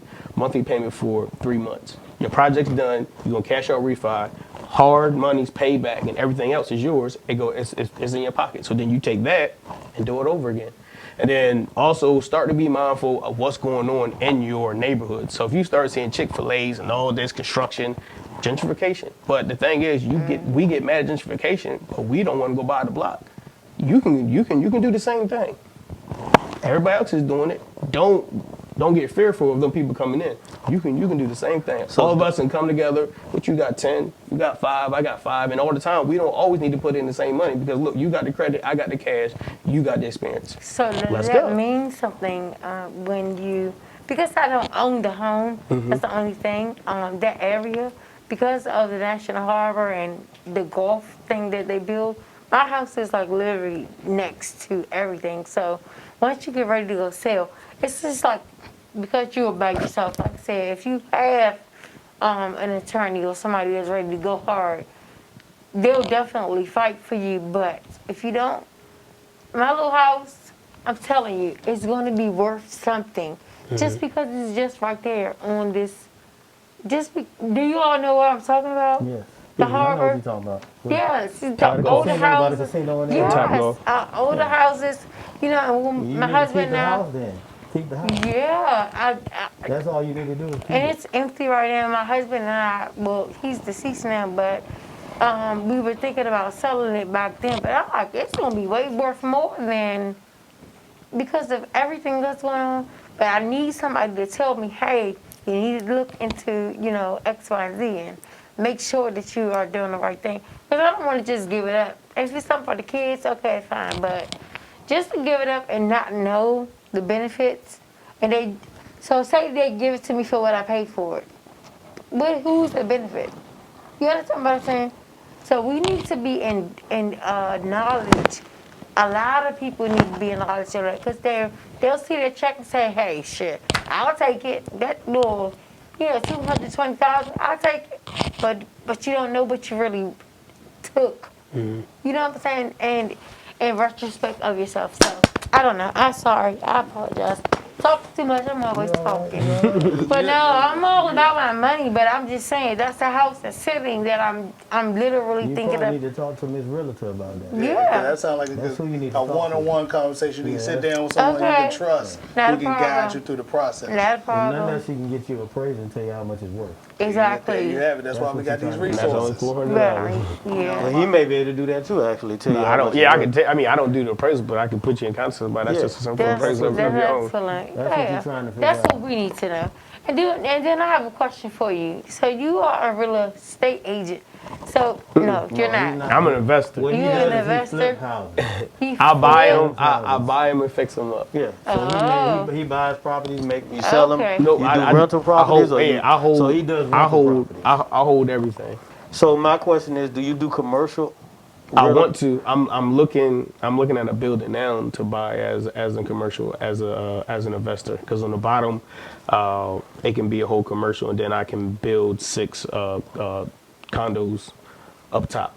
payment for 3 months. Your project's done. You're gonna cash out refi. Hard money's paid back, and everything else is yours. It's in your pocket. So then you take that and do it over again. And then also start to be mindful of what's going on in your neighborhood. So if you start seeing Chick-fil-A's and all this construction, gentrification. But the thing is, we get mad at gentrification, but we don't want to go buy the block. You can do the same thing. Everybody else is doing it. Don't get fearful of them people coming in. You can do the same thing. So all of us can come together. What you got 10, you got 5, I got 5, and all the time we don't always need to put in the same money because look, you got the credit, I got the cash, you got the experience. So does Let's that go. mean something when you, because I don't own the home, that's the only thing, that area, because of the National Harbor and the golf thing that they build, my house is like literally next to everything. So once you get ready to go sell, it's just like, because you're by yourself, like I said, if you have an attorney or somebody that's ready to go hard, they'll definitely fight for you. But if you don't, my little house, I'm telling you, it's going to be worth something. Just because it's just right there on this. Do you all know what I'm talking about? Yes. The I know what harbor. you're talking about. Yes, the Top older golf. houses. Casino in there? Yes, Top golf. older houses. You know, and when You my need to husband keep the now. house then. Keep the house. Yeah, That's all you need to do is keep and it. it's empty right now. My husband and I, well, he's deceased now, but we were thinking about selling it back then. But I'm like, it's gonna be way worth more than, because of everything that's going on. But I need somebody to tell me, hey, you need to look into, you know, X, Y, and Z, and make sure that you are doing the right thing. Because I don't want to just give it up. If it's something for the kids, okay, fine. But just to give it up and not know the benefits, and so say they give it to me for what I paid for it. But who's the benefit? You understand what I'm saying? So we need to be in knowledge. A lot of people need to be in knowledge of that because they'll see their check and say, hey, shit, I'll take it. That little, $220,000, I'll take it. But you don't know what you really took. You know what I'm saying? And in retrospect of yourself. So I don't know. I'm sorry. I apologize. Talk too much. I'm always talking. But no, I'm all about my money. But I'm just saying that's the house that's sitting that I'm literally You thinking probably of. need to talk to Mzzrealtor about that. Yeah. That sounds like That's who you need to a talk to. one-on-one conversation. You Yeah. can sit down with someone you Okay. can trust Not who a can guide problem. you through the process. Not a And none problem. that she can get you appraised and tell you how much it's worth. There Exactly. you have it. That's why That's we what got you're these trying to do. That's only resources. $400. Right. Yeah. Well, he may be able to do that too, actually. Tell you No, how I don't. much Yeah, it's worth. I don't do the appraisal, but I can put you in contact with somebody. That's Yeah. just a simple That's appraisal of your own. excellent. That's what Yeah. you're trying to figure That's out. what we need to know. And then I have a question for you. So you are a real estate agent. So no, you're No, he's not. I'm an investor. What he You does an is he investor? flip houses. He I buy flip- them. I buy them and fix them up. Yeah. So Oh. he buys properties, you sell them. Okay. No, You do rental properties, or you? I hold. So he does rental I hold. properties. I hold everything. So my question is, do you do commercial? I rental? want to. I'm looking at a building now to buy as a commercial as an investor, because on the bottom, it can be a whole commercial, and then I can build 6 condos up top.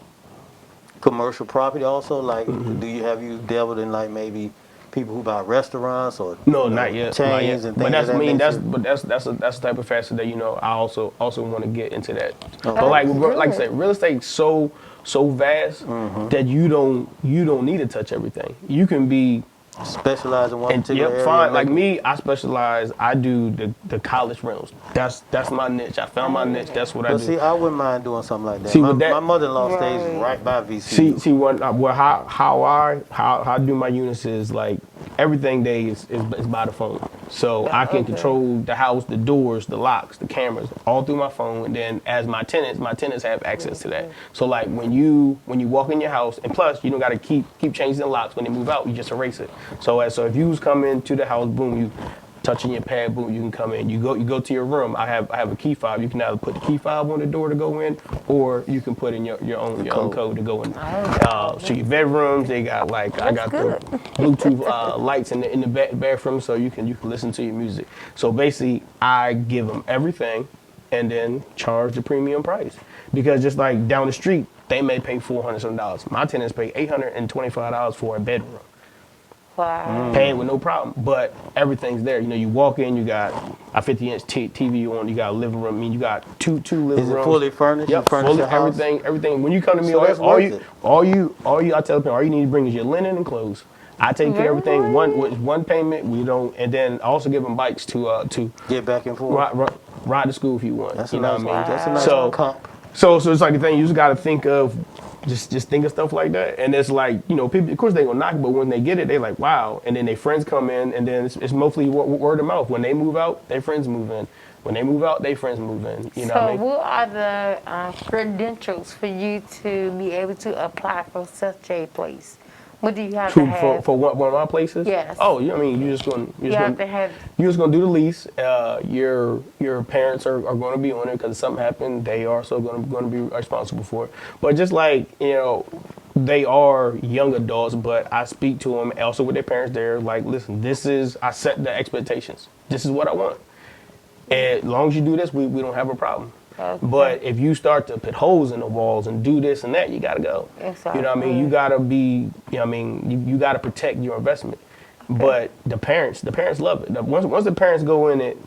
Commercial property also, like, have you dealt in like maybe people who buy restaurants or No, not yet. chains Not yet. and things But that's of that nature? that's the type of facet that I also want to get into that. Okay. But like I Good. said, real estate's so vast that you don't need to touch everything. You can be Specialize in one and particular area. fine. and Like make- me, I specialize. I do the college rentals. That's my niche. I found my niche. That's what I But do. see, I wouldn't mind doing something like that. See, my, with that- my mother-in-law stays Right. right by VCU. See what how I do my units is like everything day is by the phone. So I can Okay. control the house, the doors, the locks, the cameras, all through my phone. And then as my tenants have access to that. So like when you walk in your house, and plus you don't got to keep changing the locks when they move out. You just erase it. So if you was coming to the house, boom, you touching your pad, boom, you can come in. You go to your room. I have a key fob. You can either put the key fob on the door to go in, or you can put in your own code to go in. So your bedrooms, they got I got good. the Bluetooth lights in the bathroom, so you can listen to your music. So basically, I give them everything, and then charge the premium price, because just like down the street, they may pay $400 something. My tenants pay $825 for a bedroom. Wow. paying with no problem. But everything's there. You know, you walk in, you got a 50-inch TV on, you got a living room. I mean, you got two living Is it rooms. fully furnished? You Yep, furnish fully your house? everything. When you come to me, So that's all worth you, I tell people, all you need to bring is your linen and clothes. I take care of everything. One payment. We don't, and then I also give them bikes to Get back and forth. ride to school if you want. That's you a know nice, what I mean? that's a nice So- comp. So it's like the thing you just got to think of, just think of stuff like that, and it's like, you know, people, of course they gonna knock it, but when they get it, they like, wow, and then their friends come in, and then it's mostly word of mouth. When they move out, their friends move in. When they move out, their friends move in. You know what I So mean? what are the credentials for you to be able to apply for such a place? What do you have to have? For one of my places? Yes. Oh, you know what I mean, you're just gonna you're just gonna do the lease. Your parents are going to be on it because if something happened, they are also going to be responsible for it. But just like, you know, they are young adults, but I speak to them also with their parents. They're like, listen, I set the expectations. This is what I want. And as long as you do this, we don't have a problem. Okay. But if you start to put holes in the walls and do this and that, you got to go. Exactly. You know what I mean? You got to be, you know what I mean? You got to protect your investment. But the parents love it. Once the parents go in it,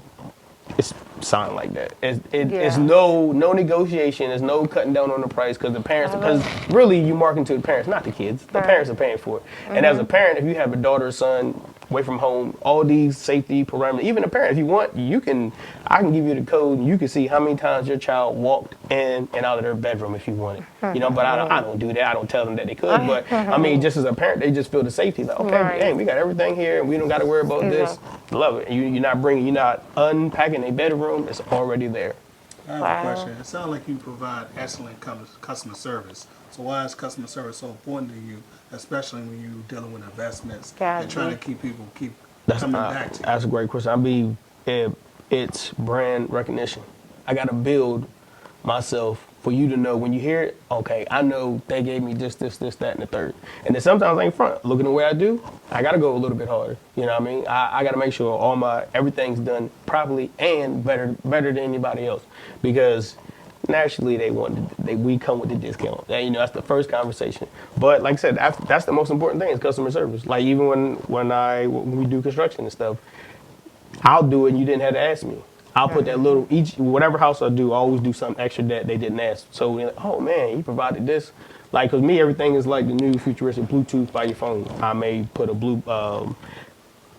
it's signed like that. It's no negotiation. There's no cutting down on the price because really you marketing to the parents, not the kids. The parents are paying for it. And as a parent, if you have a daughter or son away from home, all these safety parameters, even a parent, if you want, I can give you the code and you can see how many times your child walked in and out of their bedroom if you want it. You know, but I don't do that. I don't tell them that they could. But I mean, just as a parent, they just feel the safety. Like, okay, dang, we got everything here and we don't got to worry about this. Love it. You're not unpacking a bedroom. It's already there. I have a question. It sounds like you provide excellent customer service. So why is customer service so important to you, especially when you're dealing with investments and trying to keep people coming back to you? That's a great question. It's brand recognition. I got to build myself for you to know when you hear it, okay, I know they gave me this, that, and the third. And then sometimes I ain't front. Looking the way I do, I got to go a little bit harder. You know what I mean? I got to make sure everything's done properly and better than anybody else. Because naturally we come with the discount. You know, that's the first conversation. But like I said, that's the most important thing is customer service. Like even when we do construction and stuff, I'll do it and you didn't have to ask me. I'll put that whatever house I do, I always do something extra that they didn't ask. So we're like, oh man, you provided this. Like, cause me, everything is like the new futuristic Bluetooth by your phone. I may put a blue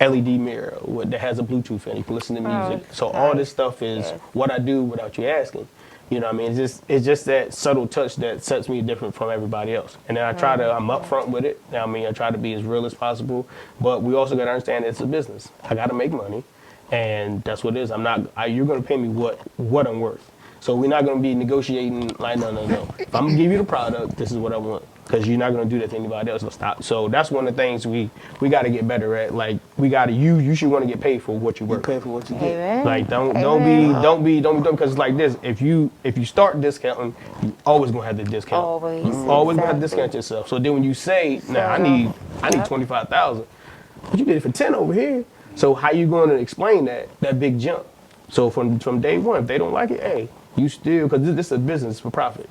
LED mirror that has a Bluetooth in it. You can listen to music. So all this stuff is what I do without you asking. You know what I mean? It's just that subtle touch that sets me different from everybody else. And then I'm upfront with it. I mean, I try to be as real as possible. But we also got to understand it's a business. I got to make money. And that's what it is. You're going to pay me what I'm worth. So we're not going to be negotiating like, no. If I'm going to give you the product, this is what I want. Because you're not going to do that to anybody else. It'll stop. So that's one of the things we got to get better at. Like, you should want to get paid for what you work. Pay for what you get. Amen. Like, don't be dumb. Because it's like this. If you start discounting, you always going to have the discount. Always. Always going to have to discount yourself. So then when you say, I need 25,000, but you get it for 10 over here. So how you going to explain that big jump? So from day one, if they don't like it, hey, you still, because this is a business for profit.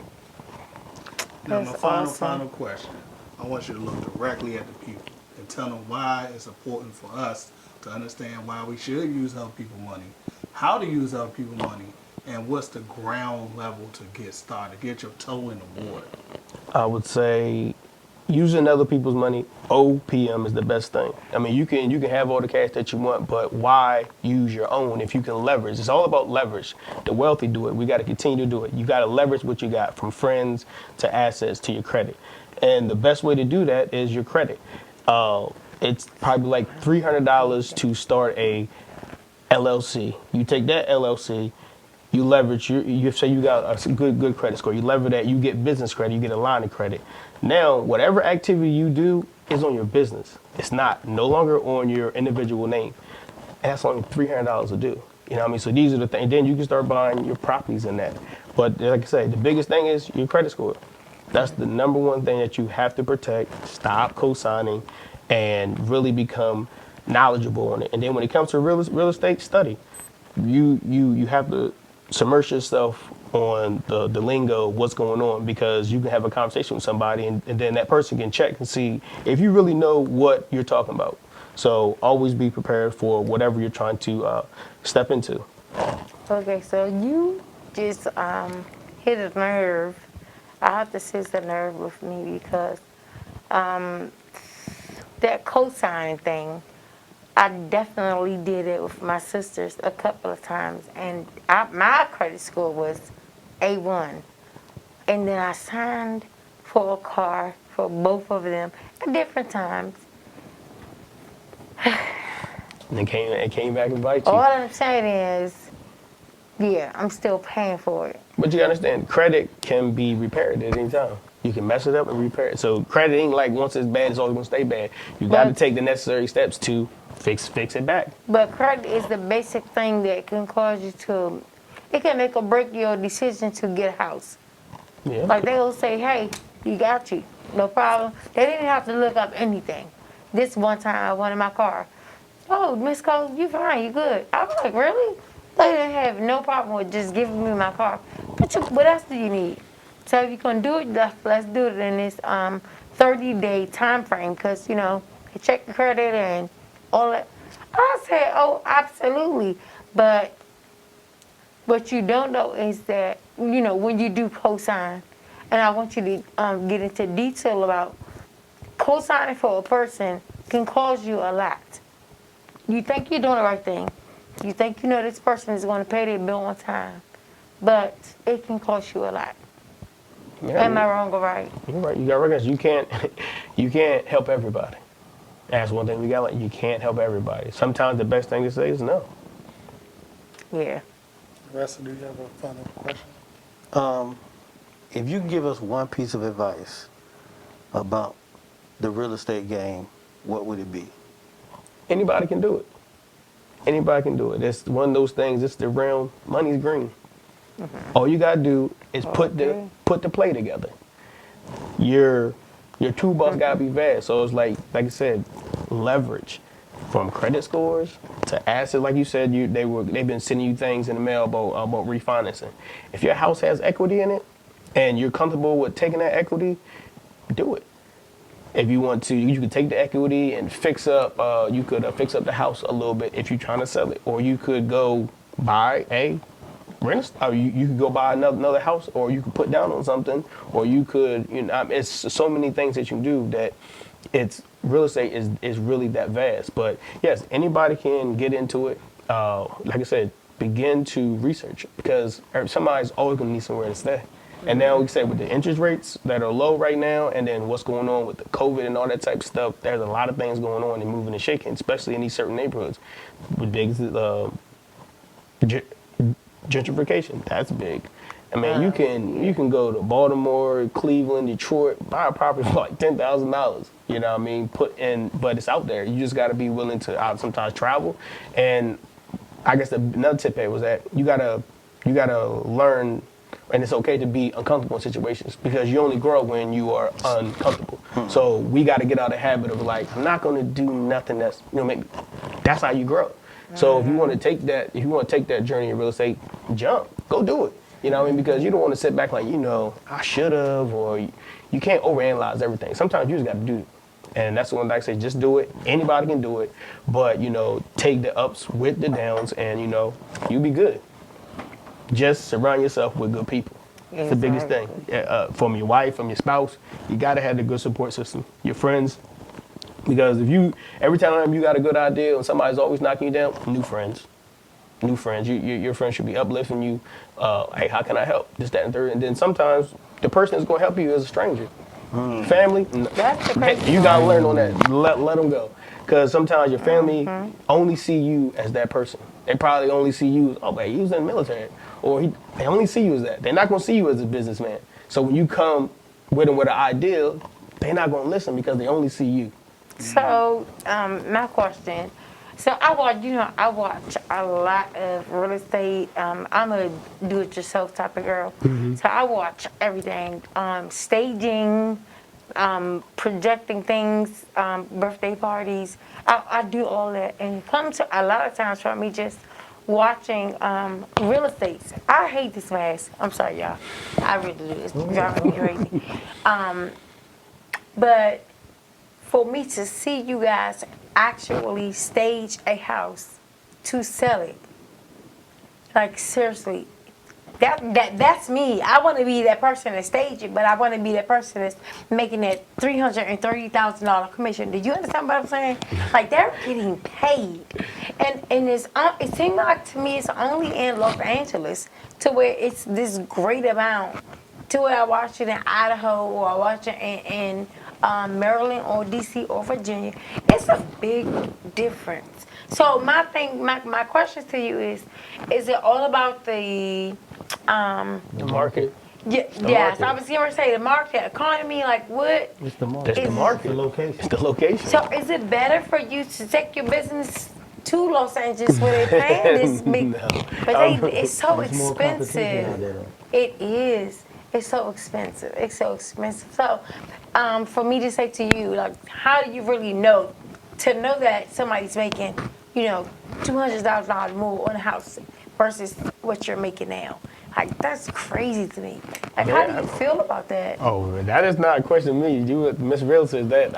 Now, my final question. I want you to look directly at the people and tell them why it's important for us to understand why we should use other people's money, how to use other people's money, and what's the ground level to get started, get your toe in the water. I would say using other people's money, OPM is the best thing. I mean, you can have all the cash that you want, but why use your own if you can leverage? It's all about leverage. The wealthy do it. We got to continue to do it. You got to leverage what you got, from friends to assets to your credit. And the best way to do that is your credit. It's probably like $300 to start a LLC. You take that LLC, you leverage, you say you got a good credit score. You leverage that, you get business credit, you get a line of credit. Now, whatever activity you do is on your business. It's no longer on your individual name. And that's only $300 to do. You know what I mean? So these are the things. Then you can start buying your properties in that. But like I say, the biggest thing is your credit score. That's the number one thing that you have to protect. Stop co-signing and really become knowledgeable on it. And then when it comes to real estate, study. You have to submerge yourself on the lingo, what's going on, because you can have a conversation with somebody and then that person can check and see if you really know what you're talking about. So always be prepared for whatever you're trying to step into. Okay, so you just hit a nerve. I have to sense a nerve with me because that co-signing thing, I definitely did it with my sisters a couple of times, and my credit score was A1. And then I signed for a car for both of them at different times. And it came back and bite you. All I'm saying is, yeah, I'm still paying for it. But you gotta understand, credit can be repaired at any time. You can mess it up and repair it. So credit ain't like once it's bad, it's always gonna stay bad. You got to But- take the necessary steps to fix it back. But credit is the basic thing that can cause you to, it can make or break your decision to get a house. Yeah. Like they'll say, hey, you got you, no problem. They didn't have to look up anything. This one time I wanted my car. Oh, Miss Cole, you fine, you good. I was like, really? They didn't have no problem with just giving me my car. But what else do you need? So if you're gonna do it, let's do it in this 30-day time frame, because you know, they check the credit and all that. I said, oh, absolutely. But what you don't know is that, you know, when you do co-sign, and I want you to get into detail about co-signing for a person can cost you a lot. You think you're doing the right thing. You think you know this person is going to pay their bill on time, but it can cost you a lot. Yeah, Am I wrong or right? You're right. You gotta recognize you can't help everybody. That's one thing we got. Like, you can't help everybody. Sometimes the best thing to say is no. Yeah. Russell, do you have a final question? If you can give us one piece of advice about the real estate game, what would it be? Anybody can do it. Anybody can do it. It's one of those things. It's the realm. Money's green. All you gotta do is put the play together. Your toolbox gotta be vast. So it's like I said, leverage from credit scores to assets. Like you said, they've been sending you things in the mail about refinancing. If your house has equity in it and you're comfortable with taking that equity, do it. If you want to, you could take the equity and fix up. You could fix up the house a little bit if you're trying to sell it, or you could go buy rent. Or you could go buy another house, or you could put down on something, or you could, it's so many things that you can do that it's real estate is really that vast. But yes, anybody can get into it. Like I said, begin to research, because somebody's always gonna need somewhere to stay. And now we say with the interest rates that are low right now, and then what's going on with the COVID and all that type of stuff, there's a lot of things going on and moving and shaking, especially in these certain neighborhoods. With big gentrification, that's big. I mean, you can go to Baltimore, Cleveland, Detroit, buy a property for like $10,000. You know what I mean? But it's out there. You just got to be willing to sometimes travel. And I guess another tip here was that you gotta learn. And it's okay to be uncomfortable in situations, because you only grow when you are uncomfortable. So we got to get out of the habit of like, I'm not going to do nothing that's, maybe that's how you grow. So if you want to take that journey in real estate, jump, go do it. You know what I mean? Because you don't want to sit back like, I should have, or you can't overanalyze everything. Sometimes you just got to do it. And that's the one that I say, just do it. Anybody can do it. But, take the ups with the downs, and, you'll be good. Just surround yourself with good people. It's the biggest thing. From your wife, from your spouse, you gotta have the good support system. Your friends, because every time you got a good idea and somebody's always knocking you down, new friends. Your friends should be uplifting you. Hey, how can I help? This, that, and third. And then sometimes the person that's gonna help you is a stranger. Family, you gotta learn on that. Let them go. Because sometimes your family only see you as that person. They probably only see you as, he was in the military. Or they only see you as that. They're not going to see you as a businessman. So when you come with them with an idea, they're not going to listen, because they only see you. So, my question. So I watch a lot of real estate. I'm a do-it-yourself type of girl. So I watch everything, staging, projecting things, birthday parties. I do all that. And it comes to a lot of times for me just watching real estate. I hate this mask. I'm sorry, y'all. I really do. It's driving me crazy. But for me to see you guys actually stage a house to sell it. Like seriously, that's me. I want to be that person that stage it, but I want to be that person that's making that $330,000 commission. Did you understand what I'm saying? Like they're getting paid, and it seems like to me it's only in Los Angeles to where it's this great amount. To where I watch it in Idaho or I watch it in Maryland or DC or Virginia, it's a big difference. So my question to you is it all about the market. yes, I was going to say the market, economy, like what? It's the market. That's the market. The location. It's the location. So is it better for you to take your business to Los Angeles where they're paying this big? No. But it's so There's more competition out there, expensive. though. It is. It's so expensive. It's so expensive. So for me to say to you, like, how do you really know to know that somebody's making, $200,000 more on a house versus what you're making now? Like, that's crazy to me. Like, how do you feel about that? Oh, that is not a question to me. You, Mzzrealtor, is that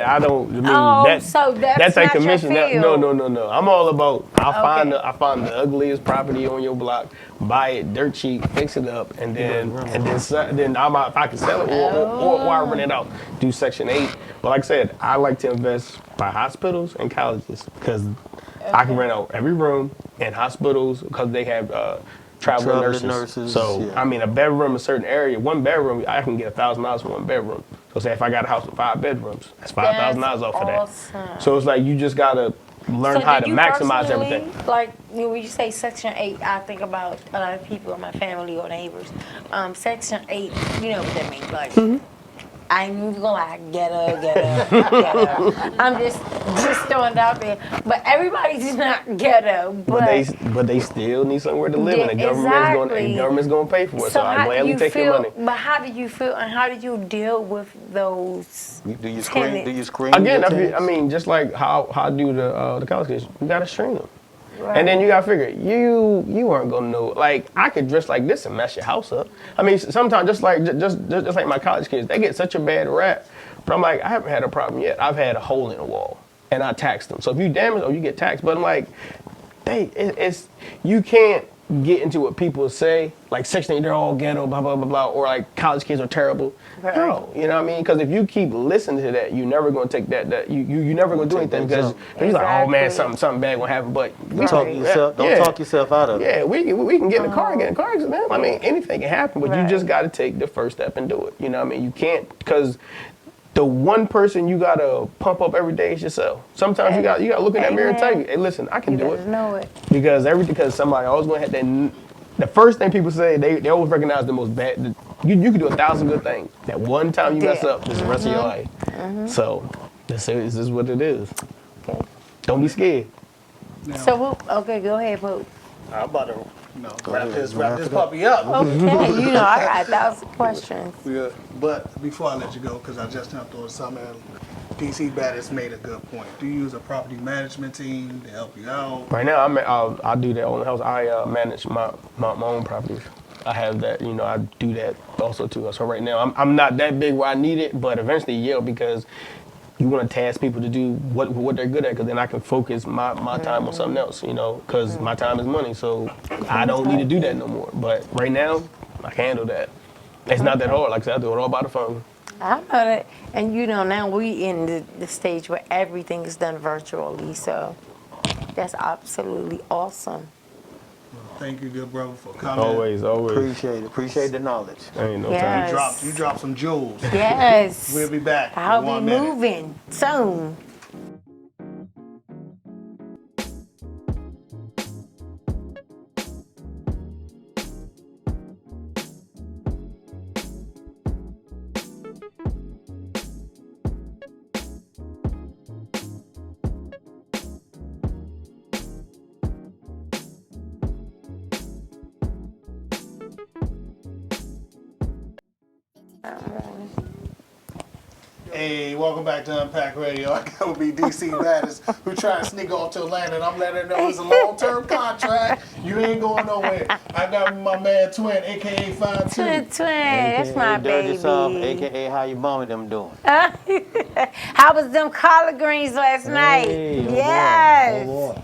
I don't. I mean, Oh, so that's a not your commission. field. No. I'm all about. I Okay. find the ugliest property on your block, buy it dirt cheap, fix it up, and then if I can sell it or I rent it out, do Section 8. But like I said, I like to invest by hospitals and colleges because I can rent out every room in hospitals because they have. Traveling nurses. So yeah. I mean, a bedroom in a certain area, one bedroom, I can get $1,000 for one bedroom. So say if I got a house with 5 bedrooms, that's $5,000 off of that. Awesome. So it's like you just gotta learn how to maximize everything. Like when you say Section 8, I think about a lot of people in my family or neighbors. Section 8, you know what that means? Like, I ain't even gonna lie, ghetto. I'm just throwing it out there. But everybody's not ghetto. But they still need somewhere to live, and the government's gonna pay for it. So I gladly take your money. But how do you feel, and how do you deal with those? Do you screen? tenants? Do you screen? Again, your tenants? I mean, just like how I do the college kids, you gotta screen them. Right. And then you gotta figure, you aren't gonna know. Like I could dress like this and mess your house up. I mean, sometimes just like my college kids, they get such a bad rap. But I'm like, I haven't had a problem yet. I've had a hole in the wall, and I taxed them. So if you damage, you get taxed. But I'm like, you can't get into what people say, like Section 8, they're all ghetto, blah blah blah blah, or like college kids are terrible. Right. No, you know what I mean? Because if you keep listening to that, you're never gonna take that. You never gonna do anything because you're like, oh man, something bad gonna happen. But Don't talk yourself out of it. yeah, we can get in the car and get in car accident. I mean, anything can happen, but you Right. just got to take the first step and do it. You know what I mean? You can't, because the one person you got to pump up every day is yourself. Sometimes you got to look in that mirror and tell you, hey, listen, I can You do better it. know it. Because somebody always going to have that. The first thing people say, they always recognize the most bad. You can do 1,000 good things. That one time you mess up, this is the rest of your life. So this is what it is. Okay. Don't be scared. So, okay, go ahead, Pope. I'm about to wrap this puppy up. Okay, I got 1,000 questions. Yeah, but before I let you go, because I just jumped on something, DC Baddest made a good point. Do you use a property management team to help you out? Right now, I do that on the house. I manage my own properties. I have that, I do that also too. So right now, I'm not that big where I need it, but eventually, yeah, because you want to task people to do what they're good at, because then I can focus my time on something else, because my time is money. So I don't need to do that no more. But right now, I can handle that. It's not that hard. Like I said, I do it all by the phone. I know that. And now we in the stage where everything is done virtually, so that's absolutely awesome. Thank you, good brother, for coming. Always. Appreciate the knowledge. Ain't no Yes. time. You dropped some jewels. Yes. We'll be back. I'll in be 1 minute. moving soon. Hey, welcome back to Unpack Radio. I got with me DC Baddest, who tried to sneak off to Atlanta, and I'm letting her know it's a long-term contract. You ain't going nowhere. I got my man Twin, aka 5'2". Twin, that's my Dirty baby. Soft, aka how you mama them doing? How was them collard greens last night? Hey, oh Yes. boy, oh boy.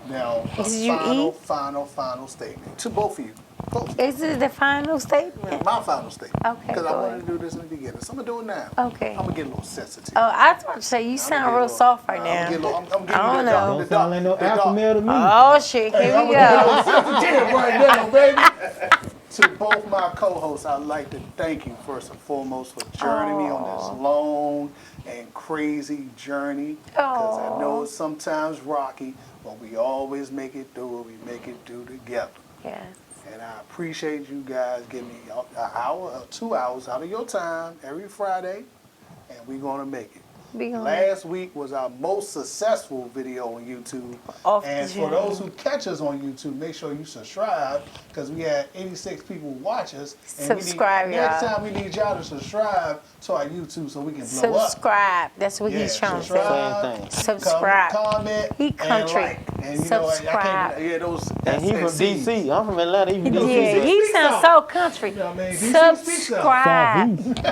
Now, Did you eat? final statement to both of you. Both of you. Is this the final statement? My final statement. Okay, Because I go wanted ahead. to do this in the beginning. So I'm going to do it now. Okay. I'm going to get a little sensitive. Oh, I was about to say, you sound real soft right now. I'm getting I don't know. Don't sound like no alpha male to me. Oh, shit, here I'm we gonna get a go. little sensitive right now, baby. To both my co-hosts, I'd like to thank you first and foremost for journeying me on this long and crazy journey. Because I know it's sometimes rocky, but we always make it through. We make it through together. Yes. And I appreciate you guys giving me an hour or 2 hours out of your time every Friday, and we're gonna make it. Last week was our most successful video on YouTube. And for those who catch us on YouTube, make sure you subscribe, because we had 86 people watch us. And Subscribe, next y'all. time we need y'all to subscribe to our YouTube so we can blow up. Subscribe. That's what he's trying to say. Same thing. Subscribe. Comment, He country. and like. And you know, I Subscribe. can't, yeah, those. And he from SNCs. DC. I'm from Atlanta. He from DC. Yeah, he sounds so country. You know what I mean? DC speaks Subscribe. Southeast.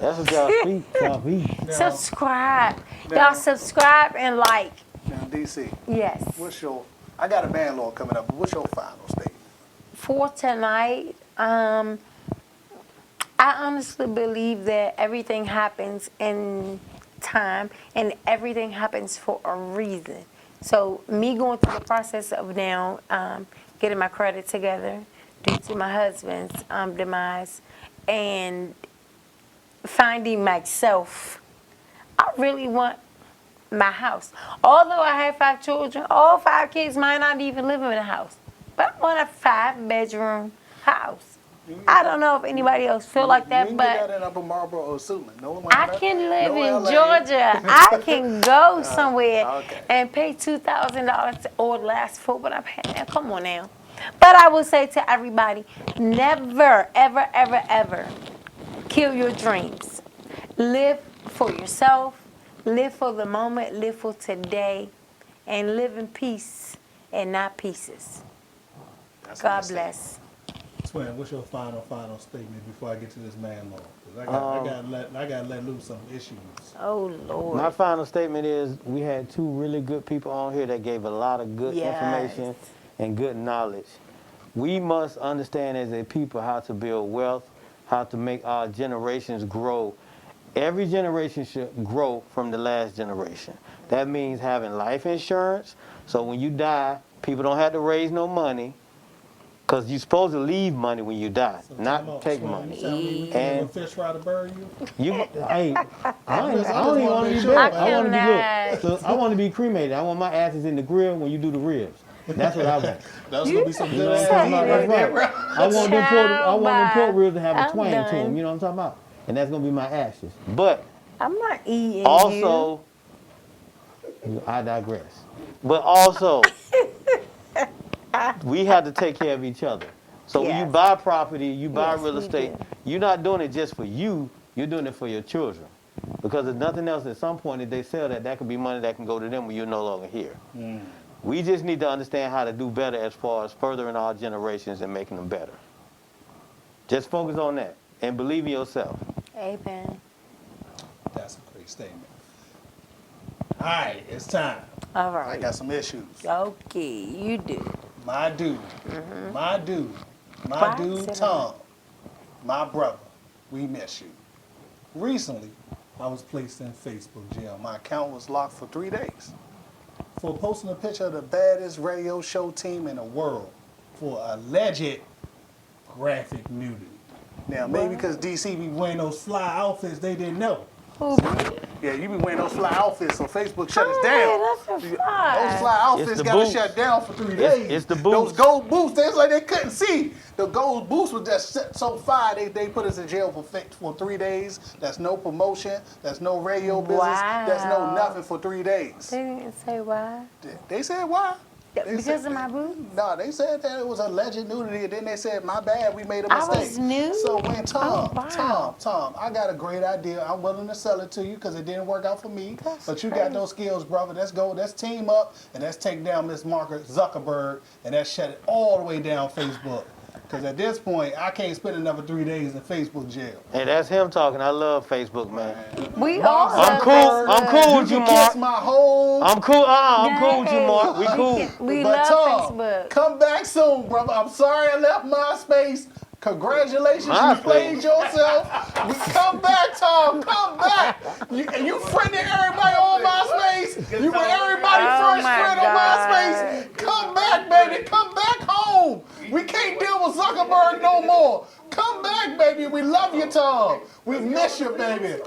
That's what y'all speak. Southeast. Subscribe. Now- Y'all subscribe and like. Now, DC, Yes. what's your? I got a landlord coming up. What's your final statement? For tonight, I honestly believe that everything happens in time and everything happens for a reason. So me going through the process of now getting my credit together due to my husband's demise and finding myself, I really want my house. Although I have 5 children, all 5 kids might not even live in a house. But I want a 5-bedroom house. I don't know if anybody else feel like You that, can but get that in Upper Marlboro or Suitland. No I Atlanta, can live no in LA. Georgia. I can go somewhere okay. and pay $2,000 or less for what I'm paying now. Come on now. But I will say to everybody, never, ever, ever, ever kill your dreams. Live for yourself. Live for the moment. Live for today. And live in peace and not pieces. That's God what I say. bless. Twin, what's your final statement before I get to this man law? 'Cause I got to let loose some issues. Oh, Lord. My final statement is we had 2 really good people on here that gave a lot of good Yes. information and good knowledge. We must understand as a people how to build wealth, how to make our generations grow. Every generation should grow from the last generation. That means having life insurance, so when you die, people don't have to raise no money, because you're supposed to leave money when you die, not take money. You tell me we And- can a fish fry to bury you? Hey, I don't even wanna want to make be sure, buried. man. I want to be cannot. look. So I want to be cremated. I want my ashes in the grill when you do the ribs. That's what I want. That's going to be some You know good what I'm ass talking about? eating That's right right. there, bro. I want them pork ribs to have a I'm twang to done. them. You know what I'm talking about? And that's gonna be my ashes. But I'm not eating also, I digress. But also, we have to take care of each other. So when you Yes. buy property, you buy Yes, real we estate, do. you're not doing it just for you, you're doing it for your children. Because if nothing else, at some point, if they sell that, that could be money that can go to them when you're no longer here. We just need to understand how to do better as far as furthering our generations and making them better. Just focus on that and believe in yourself. Amen. That's a great statement. All right, it's time. All I right. got some issues. Okay, you do. My dude, my dude, my Why dude is it Tom, my brother, we miss you. Recently, I was placed in Facebook jail. My account was locked for 3 days for posting a picture of the baddest radio show team in the world for alleged graphic nudity. Now, maybe because DC be wearing those fly outfits, they didn't know. Yeah, you be wearing those fly outfits, so Facebook shut us Oh, down. yeah, that's a fly. Those fly outfits It's the got us boots. shut down for 3 It's- days. it's the Those boots. gold boots, they was like they couldn't see. The gold boots was just so fire, they put us in jail for 3 days. That's no promotion, that's no radio business, that's no Wow. nothing for 3 days. They didn't say why. They said why? Because of my boobs? No, they said that it was alleged nudity, and then they said, my bad, we made a I mistake. was nude? So when Oh, wow. Tom, I got a great idea. I'm willing to sell it to you because it didn't work out for me. That's but you crazy. got those skills, brother. Let's go. Let's team up, and let's take down Miss Mark Zuckerberg, and let's shut it all the way down Facebook. Because at this point, I can't spend another 3 days in Facebook jail. Hey, that's him talking. I love Facebook, man. We all I'm cool. I'm cool with you, You can kiss Mark. my whole. I'm cool. I'm cool with you, Mark. We cool. We But love Tom, Facebook. come back soon, brother. I'm sorry I left MySpace. Congratulations, MySpace. you played yourself. Come back, Tom. Come back. You friended everybody on MySpace. You were everybody's Oh first my friend on God. MySpace. Come back, baby. Come back home. We can't deal with Zuckerberg no more. Come back, baby. We love you, Tom. We miss you, baby.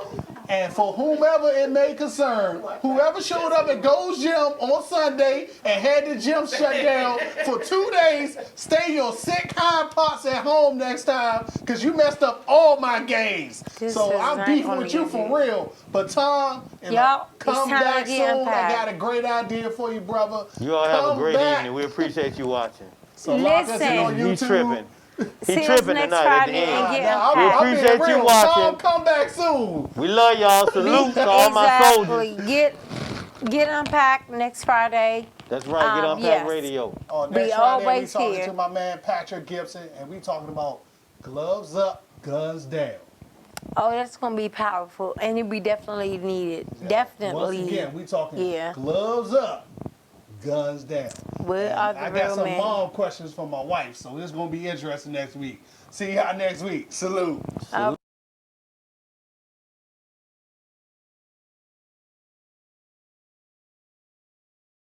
And for whomever it may concern, whoever showed up at Gold's Gym on Sunday and had the gym shut down for 2 days, stay your sick hind parts at home next time, because you messed up all my games. This So is I'm not beefing gonna with you get for good. real. But Tom, if Yup, I come it's time back to get soon, I unpacked. got a great idea for you, brother. You all have a Come great back. evening. We appreciate you watching. So lock us in on Listen. He's YouTube. tripping. See He us tripping next tonight at the Friday and end. get Nah, We unpacked. I'm being appreciate you real. watching. Tom, come back soon. We love y'all. Salute to all my soldiers. Exactly. Get unpacked next Friday. That's right. Get on Pack yes. Radio. Next We Friday, we always talking here. to my man Patrick Gibson, and we talking about gloves up, guns down. Oh, that's gonna be powerful, and it'll be definitely needed. Definitely. Once again, we talking Yeah. gloves up, guns down. We And are the I got real some men. mom questions from my wife, so this is gonna be interesting next week. See y'all next week. Salute.